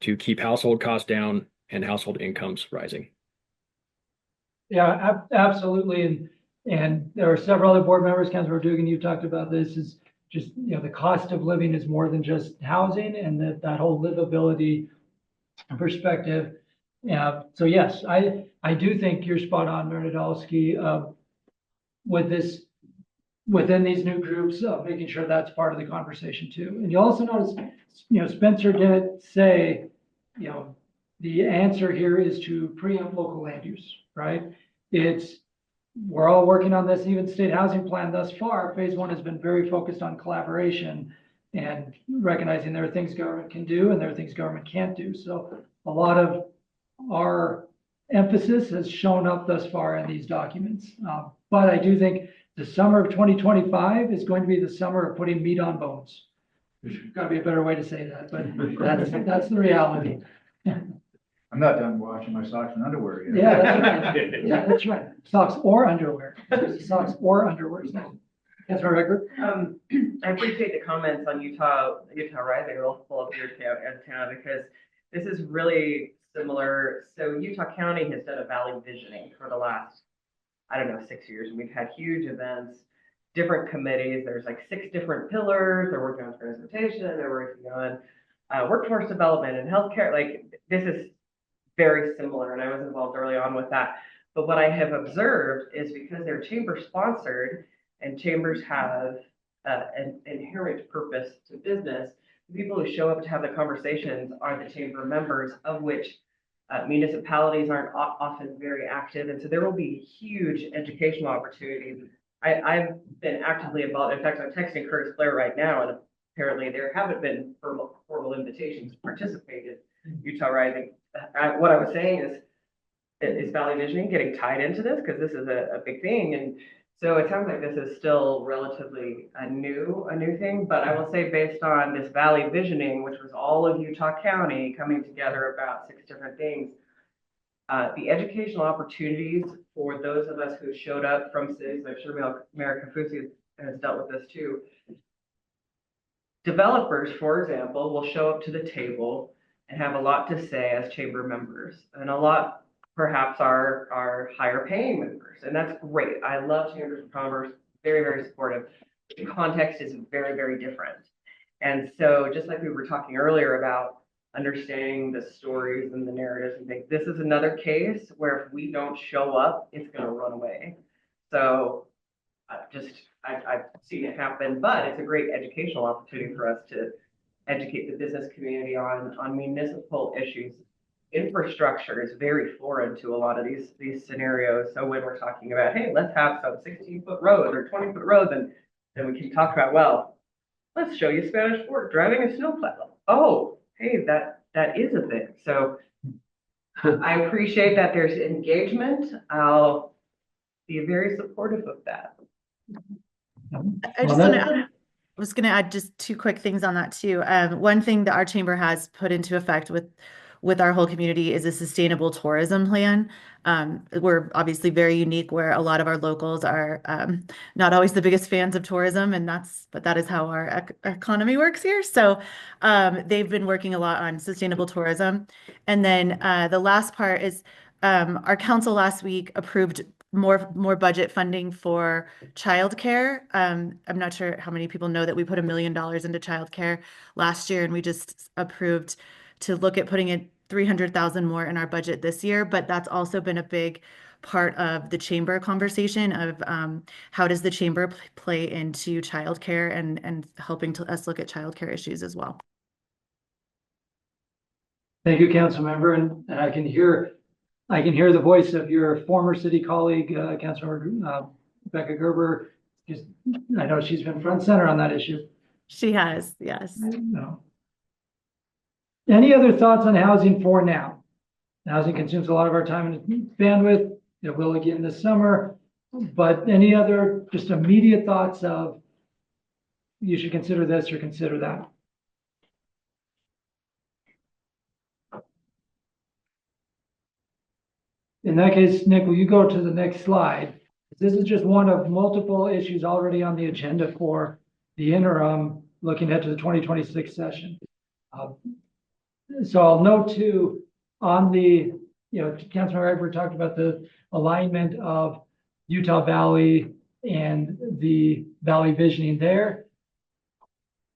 to keep household costs down and household incomes rising? Yeah, absolutely. And there are several other board members, Councilmember Dugan, you talked about this, is just, the cost of living is more than just housing, and that whole livability perspective. Yeah, so yes, I do think you're spot on, Mayor Nadolski, with this, within these new groups, making sure that's part of the conversation too. And you also notice, Spencer did say, the answer here is to preempt local land use, right? We're all working on this, even state housing plan thus far. Phase 1 has been very focused on collaboration and recognizing there are things government can do and there are things government can't do. So a lot of our emphasis has shown up thus far in these documents. But I do think the summer of 2025 is going to be the summer of putting meat on bones. There's got to be a better way to say that, but that's the reality. I'm not done washing my socks and underwear yet. Yeah, that's right. Yeah, that's right. Socks or underwear. Socks or underwear. That's my record. I appreciate the comments on Utah Rising. We'll pull up your antenna because this is really similar. So Utah County has done a valley visioning for the last, 6 years. And we've had huge events, different committees. There's like 6 different pillars. They're working on transportation. They're working on workforce development and healthcare. Like this is very similar. And I was involved early on with that. But what I have observed is because they're chamber sponsored and chambers have an inherent purpose to business, the people who show up to have the conversations are the chamber members, of which municipalities aren't often very active. And so there will be huge educational opportunities. I've been actively involved. In fact, I'm texting Curtis Blair right now, and apparently there haven't been formal invitations to participate in Utah Rising. What I was saying is Valley Visioning getting tied into this, because this is a big thing. And so it sounds like this is still relatively a new thing, but I will say based on this Valley Visioning, which was all of Utah County coming together about 6 different things, the educational opportunities for those of us who showed up from cities, I'm sure Mayor Kaufusi has dealt with this too. Developers, for example, will show up to the table and have a lot to say as chamber members, and a lot perhaps are higher paying members. And that's great. I love chambers of commerce, very, very supportive. The context is very, very different. And so just like we were talking earlier about understanding the stories and the narratives and things, this is another case where if we don't show up, it's going to run away. So I've seen it happen, but it's a great educational opportunity for us to educate the business community on municipal issues. Infrastructure is very foreign to a lot of these scenarios. So when we're talking about, hey, let's have some 16-foot roads or 20-foot roads, and then we can talk about, well, let's show you Spanish Fork driving a snowplow. Oh, hey, that is a thing. So I appreciate that there's engagement. I'll be very supportive of that. I was going to add just two quick things on that too. One thing that our chamber has put into effect with our whole community is a sustainable tourism plan. We're obviously very unique where a lot of our locals are not always the biggest fans of tourism, but that is how our economy works here. So they've been working a lot on sustainable tourism. And then the last part is our council last week approved more budget funding for childcare. I'm not sure how many people know that we put $1 million into childcare last year, and we just approved to look at putting in 300,000 more in our budget this year. But that's also been a big part of the chamber conversation of how does the chamber play into childcare and helping us look at childcare issues as well. Thank you, council member, and I can hear the voice of your former city colleague, Councilmember Becca Gerber. I know she's been front and center on that issue. She has, yes. No. Any other thoughts on housing for now? Housing consumes a lot of our time and bandwidth. It will again this summer. But any other just immediate thoughts of you should consider this or consider that? In that case, Nick, will you go to the next slide? This is just one of multiple issues already on the agenda for the interim, looking ahead to the 2026 session. So I'll note too, on the, Councilmember Egbert talked about the alignment of Utah Valley and the Valley visioning there.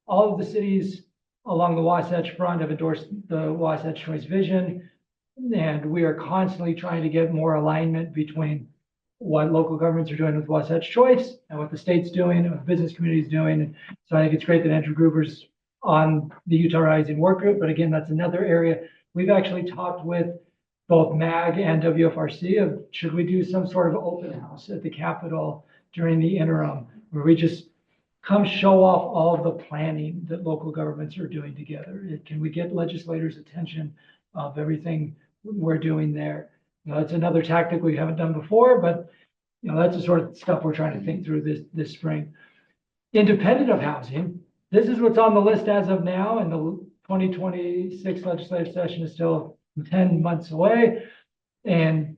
All of the cities along the Wasatch Front have endorsed the Wasatch Choice Vision. And we are constantly trying to get more alignment between what local governments are doing with Wasatch Choice and what the state's doing and what the business community is doing. So I think it's great that Andrew Gruber's on the Utah Rising work group. But again, that's another area. We've actually talked with both MAG and WFRC of should we do some sort of open house at the Capitol during the interim where we just come show off all of the planning that local governments are doing together. Can we get legislators' attention of everything we're doing there? It's another tactic we haven't done before, but that's the sort of stuff we're trying to think through this spring. Independent of housing, this is what's on the list as of now, and the 2026 legislative session is still 10 months away. And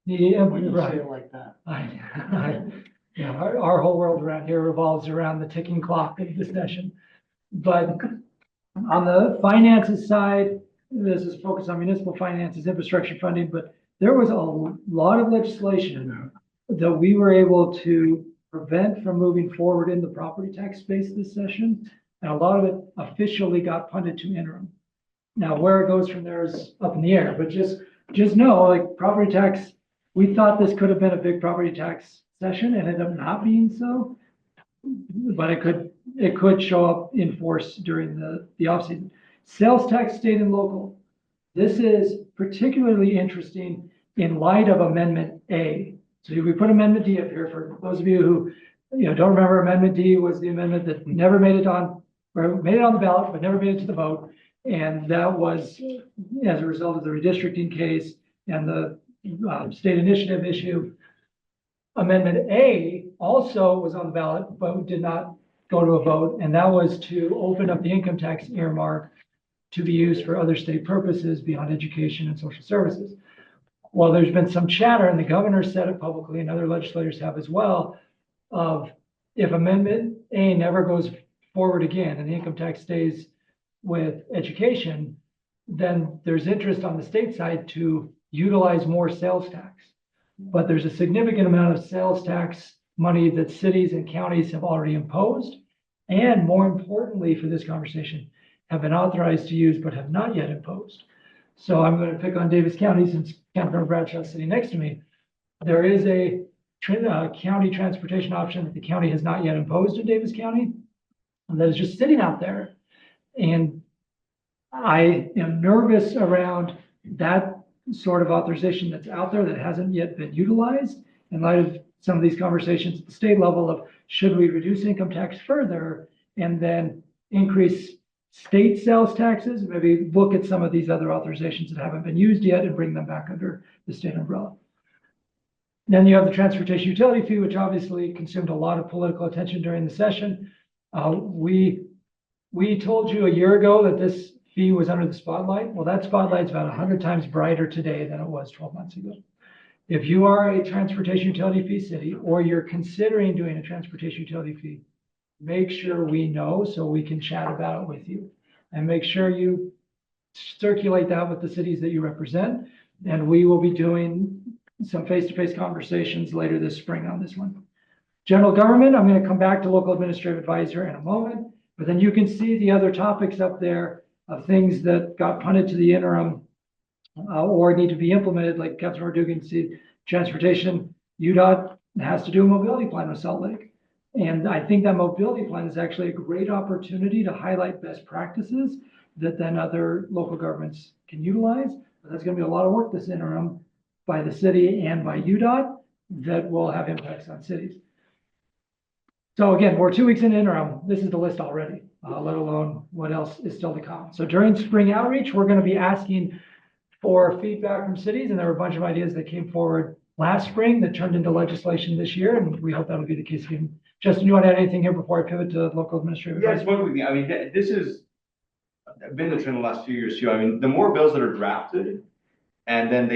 When you say it like that. Our whole world around here revolves around the ticking clock of the session. But on the finances side, this is focused on municipal finances, infrastructure funding, but there was a lot of legislation that we were able to prevent from moving forward in the property tax space this session. And a lot of it officially got punted to interim. Now, where it goes from there is up in the air, but just know, like property tax, we thought this could have been a big property tax session and ended up not being so. But it could show up in force during the off season. Sales tax, state and local. This is particularly interesting in light of Amendment A. So we put Amendment D up here for those of you who don't remember. Amendment D was the amendment that never made it on the ballot, but never made it to the vote. And that was as a result of the redistricting case and the state initiative issue. Amendment A also was on the ballot, but did not go to a vote. And that was to open up the income tax earmark to be used for other state purposes beyond education and social services. Well, there's been some chatter, and the governor said it publicly, and other legislators have as well, of if Amendment A never goes forward again and the income tax stays with education, then there's interest on the state side to utilize more sales tax. But there's a significant amount of sales tax money that cities and counties have already imposed, and more importantly for this conversation, have been authorized to use but have not yet imposed. So I'm going to pick on Davis County since Councilmember Bradshaw is sitting next to me. There is a county transportation option that the county has not yet imposed in Davis County. And that is just sitting out there. And I am nervous around that sort of authorization that's out there that hasn't yet been utilized in light of some of these conversations at the state level of should we reduce income tax further and then increase state sales taxes, maybe look at some of these other authorizations that haven't been used yet and bring them back under the state umbrella. Then you have the transportation utility fee, which obviously consumed a lot of political attention during the session. We told you a year ago that this fee was under the spotlight. Well, that spotlight's about 100 times brighter today than it was 12 months ago. If you are a transportation utility fee city, or you're considering doing a transportation utility fee, make sure we know so we can chat about it with you. And make sure you circulate that with the cities that you represent. And we will be doing some face-to-face conversations later this spring on this one. General government, I'm going to come back to local administrative advisor in a moment, but then you can see the other topics up there of things that got punted to the interim or need to be implemented, like Councilmember Dugan said, transportation, UDOT has to do a mobility plan with Salt Lake. And I think that mobility plan is actually a great opportunity to highlight best practices that then other local governments can utilize. But that's going to be a lot of work this interim by the city and by UDOT that will have impacts on cities. So again, we're 2 weeks in interim. This is the list already, let alone what else is still to come. So during spring outreach, we're going to be asking for feedback from cities, and there were a bunch of ideas that came forward last spring that turned into legislation this year, and we hope that'll be the case again. Justin, you want to add anything here before I pivot to local administrative? Yeah, just one quick thing. I mean, this has been the trend the last few years too. I mean, the more bills that are drafted, and then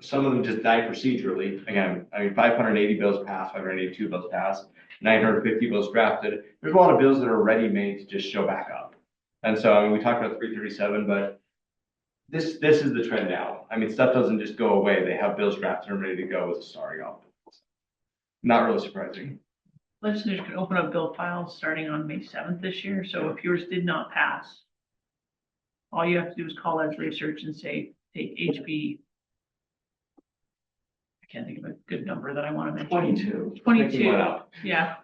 some of them just die procedurally. Again, I mean, 580 bills passed, 582 bills passed, 950 bills drafted. There's a lot of bills that are ready-made to just show back up. And so, I mean, we talked about 337, but this is the trend now. I mean, stuff doesn't just go away. They have bills drafted and ready to go with a starting up. Not really surprising. Legislators can open up bill files starting on May 7th this year. So if yours did not pass, all you have to do is call as research and say, take HB. I can't think of a good number that I want to mention. 22. Yeah.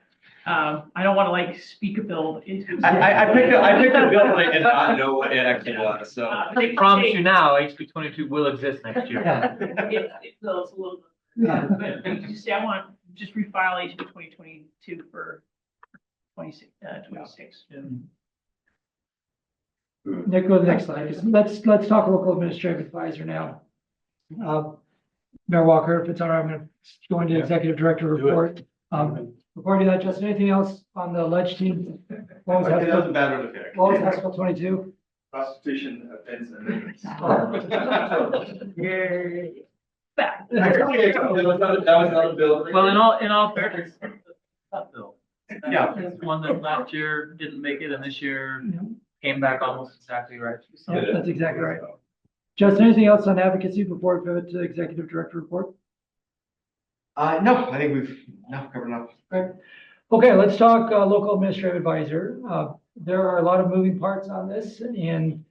I don't want to like speak a bill into. I picked a bill that I did not know what it actually was. So I promise you now, HB 22 will exist next year. It's a little. But you just say, I want just refile HB 2022 for 26. Nick, go to the next slide. Let's talk local administrative advisor now. Mayor Walker, if it's all right, I'm going to go into executive director report. Before I do that, Justin, anything else on the ledge team? What was that was a bad one to pick. What was Haskell 22? Prostitution offense and Yay. Back. That was not a bill. Well, in all fairness, bill. Yeah. It's one that last year didn't make it and this year came back almost exactly right. So. Yeah, that's exactly right. Justin, anything else on advocacy before we pivot to executive director report? No, I think we've covered enough. Great. Okay, let's talk local administrative advisor. There are a lot of moving parts on this, and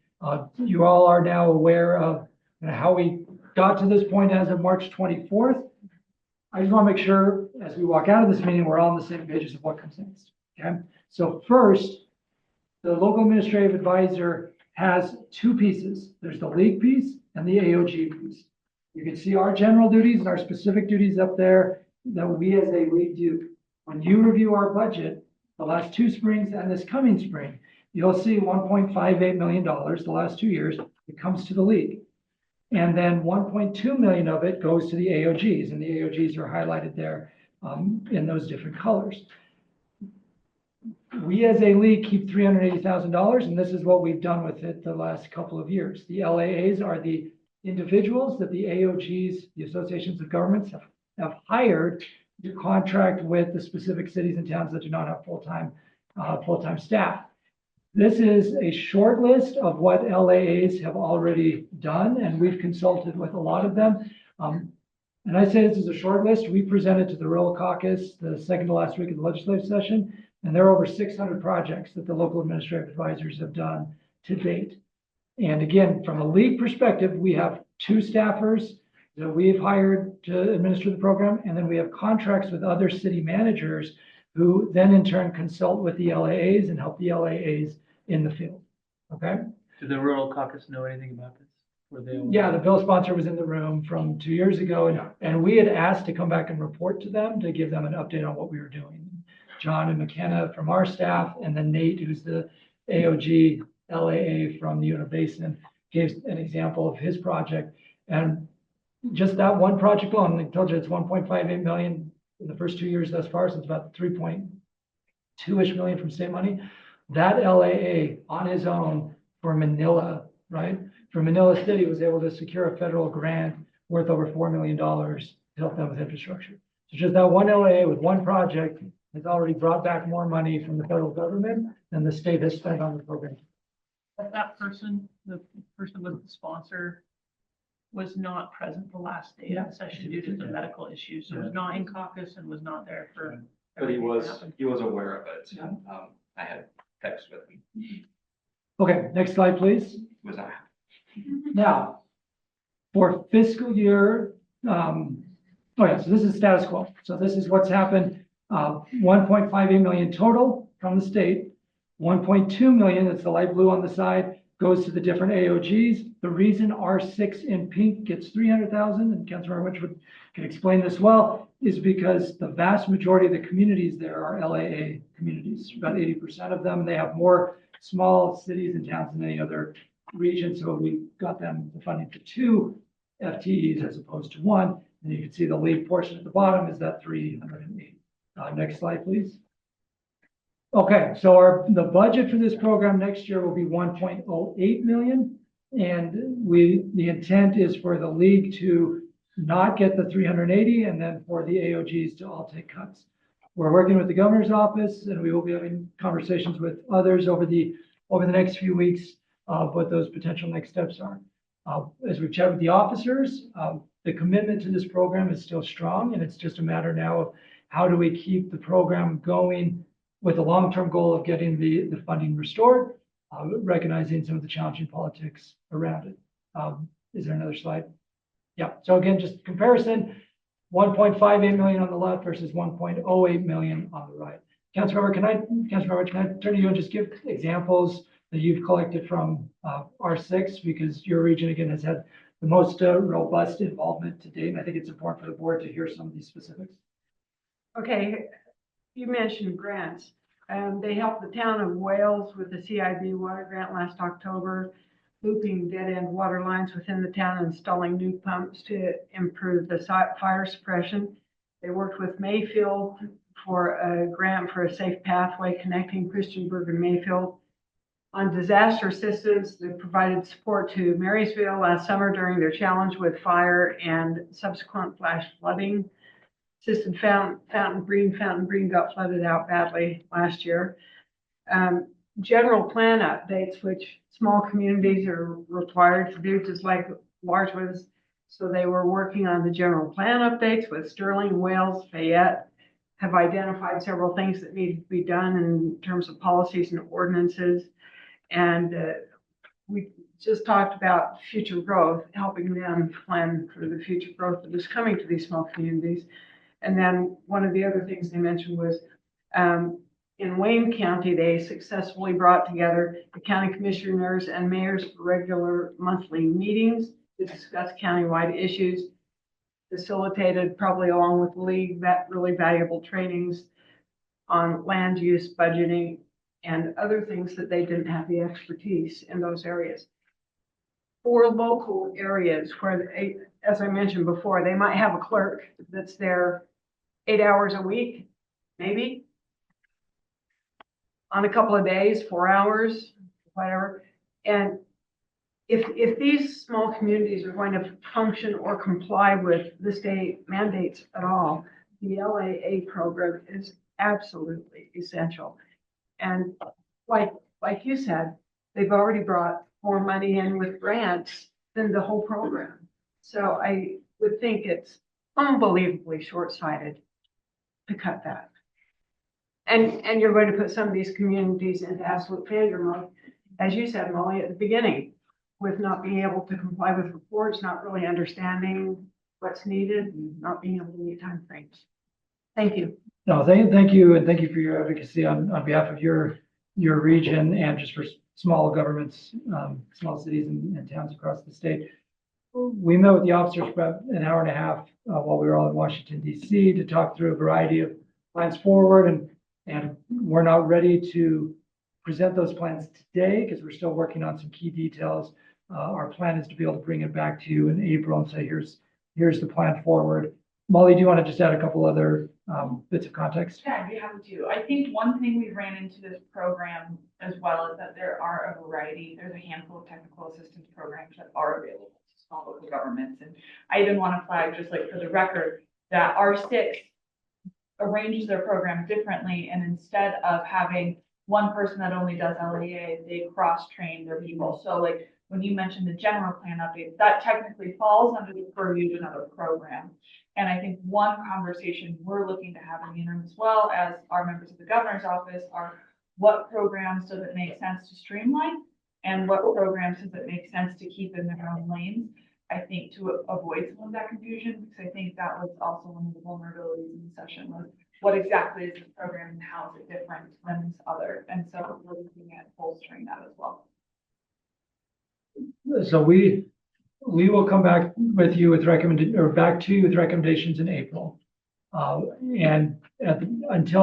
you all are now aware of how we got to this point as of March 24th. I just want to make sure as we walk out of this meeting, we're all on the same pages of what comes next. Okay, so first, the local administrative advisor has two pieces. There's the league piece and the AOG piece. You can see our general duties and our specific duties up there that we as a league do. When you review our budget, the last 2 springs and this coming spring, you'll see $1.58 million the last 2 years. It comes to the league. And then 1.2 million of it goes to the AOGs, and the AOGs are highlighted there in those different colors. We as a league keep $380,000, and this is what we've done with it the last couple of years. The LAAs are the individuals that the AOGs, the associations of governments, have hired to contract with the specific cities and towns that do not have full-time staff. This is a short list of what LAAs have already done, and we've consulted with a lot of them. And I say this is a short list. We presented to the Rural Caucus the second to last week of the legislative session, and there are over 600 projects that the local administrative advisors have done to date. And again, from a league perspective, we have 2 staffers that we've hired to administer the program, and then we have contracts with other city managers who then in turn consult with the LAAs and help the LAAs in the field. Okay? Did the rural caucus know anything about this? Were they? Yeah, the bill sponsor was in the room from 2 years ago, and we had asked to come back and report to them to give them an update on what we were doing. John and McKenna from our staff, and then Nate, who's the AOG LAA from the Uinta Basin, gave an example of his project. And just that one project alone, I told you it's 1.58 million in the first 2 years thus far, so it's about 3.2-ish million from state money. That LAA on his own for Manila, right? For Manila City was able to secure a federal grant worth over $4 million to help them with infrastructure. So just that one LAA with one project has already brought back more money from the federal government than the state has spent on the program. But that person, the person with the sponsor, was not present the last day of the session due to the medical issues. So was not in caucus and was not there for. But he everything that happened. was aware of it. I had text with him. Okay, next slide, please. Was I? Now, for fiscal year, so this is status quo. So this is what's happened. 1.58 million total from the state. 1.2 million, that's the light blue on the side, goes to the different AOGs. The reason R6 in pink gets 300,000, and Councilmember Winchwood can explain this well, is because the vast majority of the communities there are LAA communities, about 80% of them. They have more small cities and towns than any other region. So we got them the funding for 2 FTEs as opposed to 1. And you can see the lead portion at the bottom is that 308. Next slide, please. Okay, so the budget for this program next year will be 1.08 million. And the intent is for the league to not get the 380 and then for the AOGs to all take cuts. We're working with the governor's office and we will be having conversations with others over the next few weeks what those potential next steps are. As we've chatted with the officers, the commitment to this program is still strong, and it's just a matter now of how do we keep the program going with the long-term goal of getting the funding restored, recognizing some of the challenging politics around it. Is there another slide? Yeah, so again, just comparison, 1.58 million on the left versus 1.08 million on the right. Councilmember, can I turn to you and just give examples that you've collected from R6, because your region again has had the most robust involvement to date, and I think it's important for the board to hear some of these specifics. Okay, you mentioned grants. They helped the town of Wales with the CIB water grant last October, looping dead-end water lines within the town, installing new pumps to improve the fire suppression. They worked with Mayfield for a grant for a safe pathway connecting Christiansburg and Mayfield. On disaster systems, they provided support to Marysville last summer during their challenge with fire and subsequent flash flooding. Assisted Fountain Green got flooded out badly last year. General plan updates, which small communities are required to do just like large ones. So they were working on the general plan updates with Sterling, Wales, Fayette, have identified several things that need to be done in terms of policies and ordinances. And we just talked about future growth, helping them plan for the future growth that is coming to these small communities. And then one of the other things they mentioned was in Wayne County, they successfully brought together the county commissioners and mayors for regular monthly meetings to discuss countywide issues, facilitated probably along with the league that really valuable trainings on land use, budgeting, and other things that they didn't have the expertise in those areas. For local areas where, as I mentioned before, they might have a clerk that's there 8 hours a week, maybe, on a couple of days, 4 hours, whatever. And if these small communities are going to function or comply with the state mandates at all, the LAA program is absolutely essential. And like you said, they've already brought more money in with grants than the whole program. So I would think it's unbelievably short-sighted to cut that. And you're going to put some of these communities into absolute failure mode, as you said, Molly, at the beginning, with not being able to comply with reports, not really understanding what's needed and not being able to meet timeframes. Thank you. No, thank you, and thank you for your advocacy on behalf of your region and just for small governments, small cities and towns across the state. We met with the officers for about an hour and a half while we were all in Washington DC to talk through a variety of plans forward, and we're not ready to present those plans today because we're still working on some key details. Our plan is to be able to bring it back to you in April and say, here's the plan forward. Molly, do you want to just add a couple other bits of context? Yeah, I'd be happy to. I think one thing we ran into this program as well is that there are a variety, there's a handful of technical assistance programs that are available to small local governments. And I even want to flag, just like for the record, that R6 arranges their program differently. And instead of having one person that only does LEA, they cross-train their people. So like when you mentioned the general plan update, that technically falls under the purview of another program. And I think one conversation we're looking to have in the interim, as well as our members of the governor's office, are what programs does it make sense to streamline and what programs does it make sense to keep in their own lanes? I think to avoid some of that confusion, because I think that was also one of the vulnerabilities in the session, was what exactly is the program and how is it different than this other? And so we're looking at bolstering that as well. So we will come back with you with back to you with recommendations in April. Until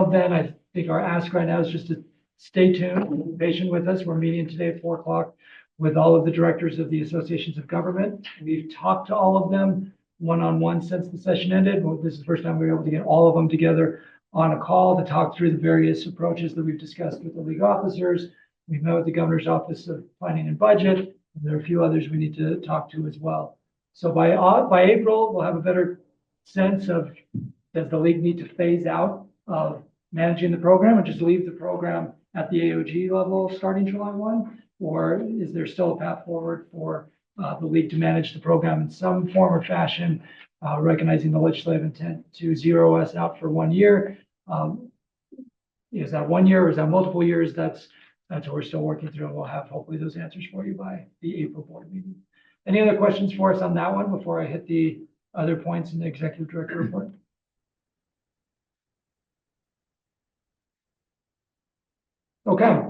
then, I think our ask right now is just to stay tuned, be patient with us. We're meeting today at 4 o'clock with all of the directors of the associations of government. We've talked to all of them one-on-one since the session ended. Well, this is the first time we were able to get all of them together on a call to talk through the various approaches that we've discussed with the league officers. We've met with the governor's office of planning and budget. There are a few others we need to talk to as well. So by April, we'll have a better sense of, does the league need to phase out of managing the program and just leave the program at the AOG level starting July 1? Or is there still a path forward for the league to manage the program in some form or fashion, recognizing the legislative intent to zero us out for 1 year? Is that 1 year or is that multiple years? That's what we're still working through, and we'll have hopefully those answers for you by the April board meeting. Any other questions for us on that one before I hit the other points in the executive director report? Okay.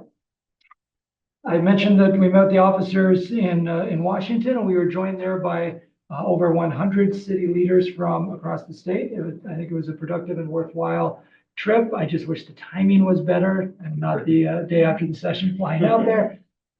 I mentioned that we met with the officers in Washington, and we were joined there by over 100 city leaders from across the state. I think it was a productive and worthwhile trip. I just wish the timing was better and not the day after the session flying out there.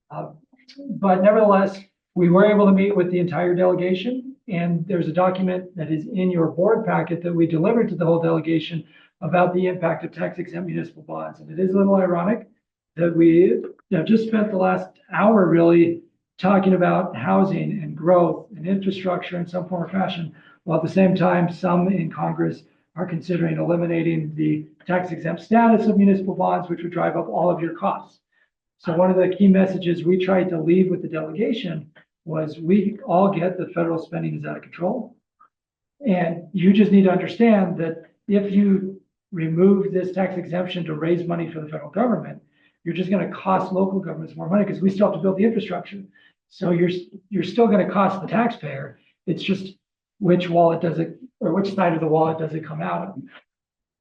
But nevertheless, we were able to meet with the entire delegation, and there's a document that is in your board packet that we delivered to the whole delegation about the impact of tax exempt municipal bonds. And it is a little ironic that we have just spent the last hour really talking about housing and growth and infrastructure in some form or fashion, while at the same time, some in Congress are considering eliminating the tax exempt status of municipal bonds, which would drive up all of your costs. So one of the key messages we tried to leave with the delegation was we all get that federal spending is out of control. And you just need to understand that if you remove this tax exemption to raise money for the federal government, you're just going to cost local governments more money because we still have to build the infrastructure. So you're still going to cost the taxpayer. It's just which wallet does it, or which side of the wallet does it come out of?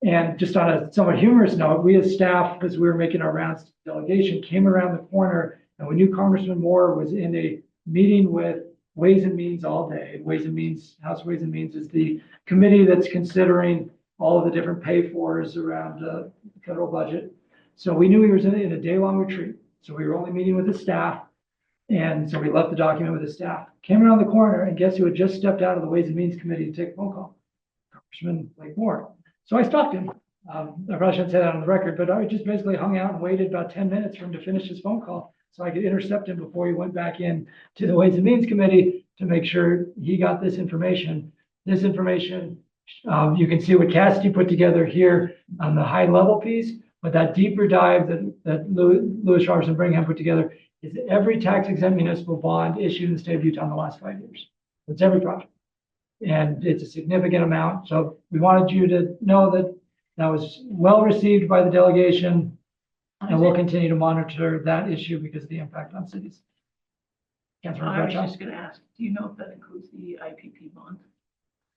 And just on a somewhat humorous note, we as staff, as we were making our rounds to the delegation, came around the corner and we knew Congressman Moore was in a meeting with Ways and Means all day. Ways and Means, House Ways and Means is the committee that's considering all of the different pay-fors around the federal budget. So we knew he was in a day-long retreat. So we were only meeting with the staff. And so we left the document with the staff. Came around the corner, and guess who had just stepped out of the Ways and Means Committee to take a phone call? Congressman Blake Moore. So I stopped him. I probably shouldn't say that on the record, but I just basically hung out and waited about 10 minutes for him to finish his phone call so I could intercept him before he went back in to the Ways and Means Committee to make sure he got this information. This information, you can see what Cassidy put together here on the high level piece, but that deeper dive that Louis Robertson Brigham put together is every tax exempt municipal bond issued in the state of Utah in the last 5 years. It's every project. And it's a significant amount. So we wanted you to know that that was well received by the delegation, and we'll continue to monitor that issue because of the impact on cities. I was just going to ask, do you know if that includes the IPP bond?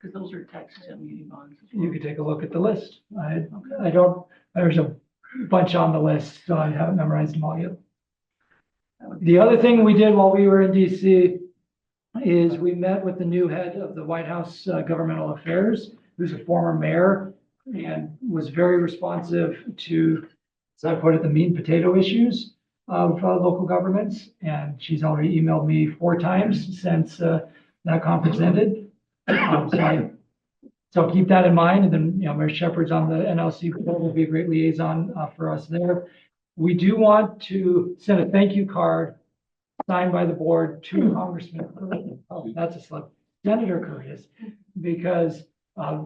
Because those are tax exempt muni bonds. You could take a look at the list. I don't, there's a bunch on the list, so I haven't memorized them all yet. The other thing we did while we were in DC is we met with the new head of the White House Governmental Affairs, who's a former mayor, and was very responsive to, as I put it, the meat and potato issues of local governments. And she's already emailed me 4 times since that conference ended. So keep that in mind. And then, Mayor Shepherd's on the NLC board, will be a great liaison for us there. We do want to send a thank you card signed by the board to Congressman, that's a slip, Senator Curtis, because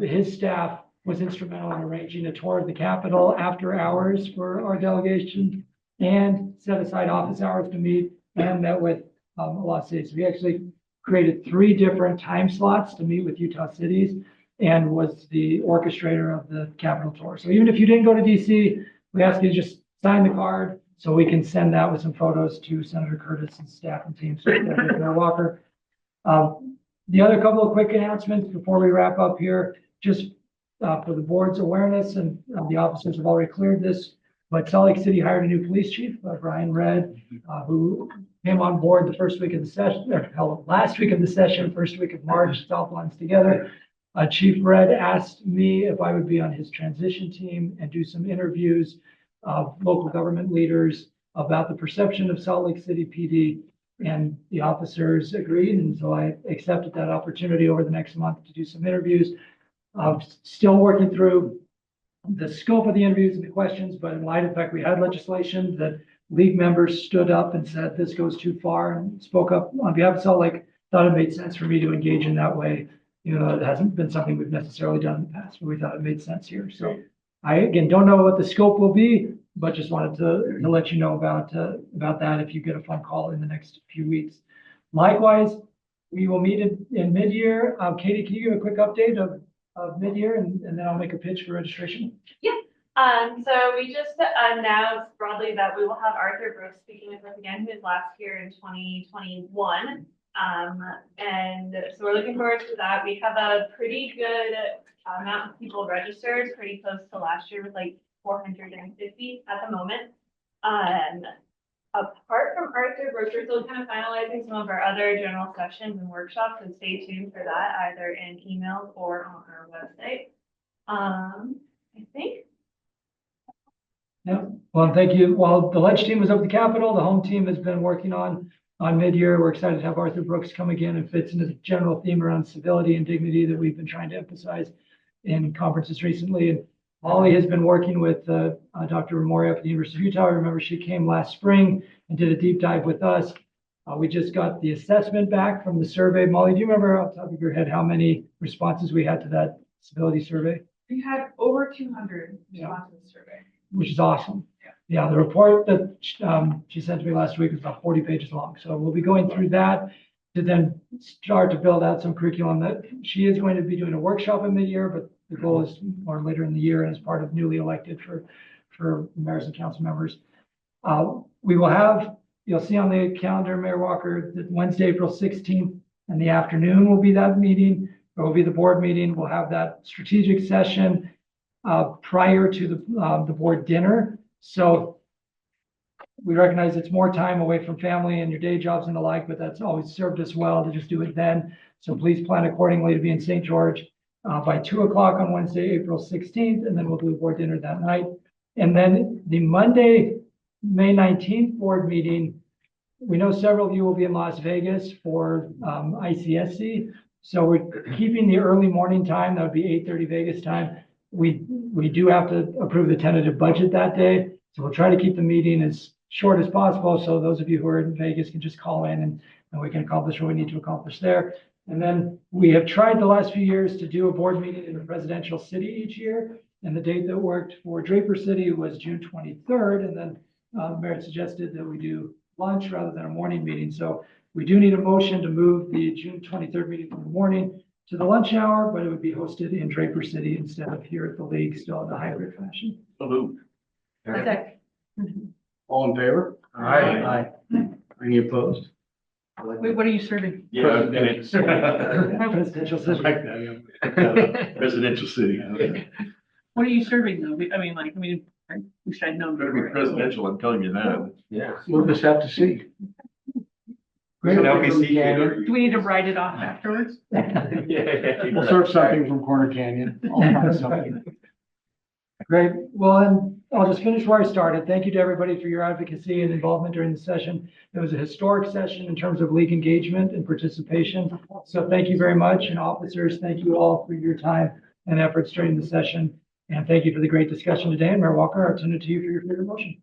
his staff was instrumental in arranging a tour of the Capitol after hours for our delegation and set aside office hours to meet and met with a lot of cities. We actually created 3 different time slots to meet with Utah cities and was the orchestrator of the Capitol tour. So even if you didn't go to DC, we ask you to just sign the card so we can send that with some photos to Senator Curtis and staff and teams. Mayor Walker. The other couple of quick announcements before we wrap up here, just for the board's awareness, and the officers have already cleared this, but Salt Lake City hired a new police chief, Brian Redd, who came on board the first week of the session, or last week of the session, first week of March, South Lawns together. Chief Redd asked me if I would be on his transition team and do some interviews of local government leaders about the perception of Salt Lake City PD, and the officers agreed. And so I accepted that opportunity over the next month to do some interviews. Still working through the scope of the interviews and the questions, but in light of the fact we had legislation that league members stood up and said this goes too far and spoke up on behalf of Salt Lake, thought it made sense for me to engage in that way. It hasn't been something we've necessarily done in the past, but we thought it made sense here. So I, again, don't know what the scope will be, but just wanted to let you know about that if you get a phone call in the next few weeks. Likewise, we will meet in mid-year. Katie, can you give a quick update of mid-year, and then I'll make a pitch for registration? Yeah. So we just announced broadly that we will have Arthur Brooks speaking with us again, who was last here in 2021. And so we're looking forward to that. We have a pretty good amount of people registered, pretty close to last year with like 450 at the moment. Apart from Arthur Brooks, we're still kind of finalizing some of our other general sessions and workshops, and stay tuned for that either in emails or on our website. I think. Yeah, well, thank you. While the ledge team was up at the Capitol, the home team has been working on mid-year. We're excited to have Arthur Brooks come again, and fits into the general theme around civility and dignity that we've been trying to emphasize in conferences recently. And Molly has been working with Dr. Ramoria at the University of Utah. Remember, she came last spring and did a deep dive with us. We just got the assessment back from the survey. Molly, do you remember off the top of your head how many responses we had to that civility survey? We had over 200 responses to the survey. Which is awesome. Yeah, the report that she sent to me last week is about 40 pages long. So we'll be going through that to then start to build out some curriculum. That she is going to be doing a workshop in mid-year, but the goal is more later in the year as part of newly elected for mayors and council members. We will have, you'll see on the calendar, Mayor Walker, that Wednesday, April 16th in the afternoon will be that meeting. It will be the board meeting. We'll have that strategic session prior to the board dinner. So we recognize it's more time away from family and your day jobs and the like, but that's always served us well to just do it then. So please plan accordingly to be in St. George by 2 o'clock on Wednesday, April 16th, and then we'll do a board dinner that night. And then the Monday, May 19th board meeting, we know several of you will be in Las Vegas for ICSC. So we're keeping the early morning time. That would be 8:30 Vegas time. We do have to approve the tentative budget that day. So we'll try to keep the meeting as short as possible. So those of you who are in Vegas can just call in and we can accomplish what we need to accomplish there. And then we have tried the last few years to do a board meeting in a presidential city each year. And the date that worked for Draper City was June 23rd. And then Merit suggested that we do lunch rather than a morning meeting. So we do need a motion to move the June 23rd meeting from the morning to the lunch hour, but it would be hosted in Draper City instead of here at the league, still in a hybrid fashion. All in favor? Aye. Any opposed? Wait, what are you serving? Yeah, and it's Presidential Just city. like that. residential city. What are you serving though? I wish I'd known. Better be presidential, I'm telling you that. Yeah. We'll just have to see. Great. An LBC caterer. Do we need to write it off afterwards? We'll serve something from Corner Canyon. All kinds of something. Great. Well, and I'll just finish where I started. Thank you to everybody for your advocacy and involvement during the session. It was a historic session in terms of league engagement and participation. So thank you very much. And officers, thank you all for your time and efforts during the session. And thank you for the great discussion today. And Mayor Walker, I'll turn it to you for your favorite motion.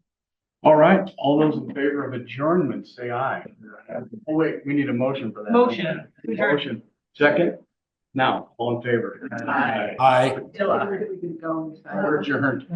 All right, all those in favor of adjournment, say aye. Oh, wait, we need a motion for that. Motion. Motion. Second? Now, all in favor? Aye. We can go. We're adjourned.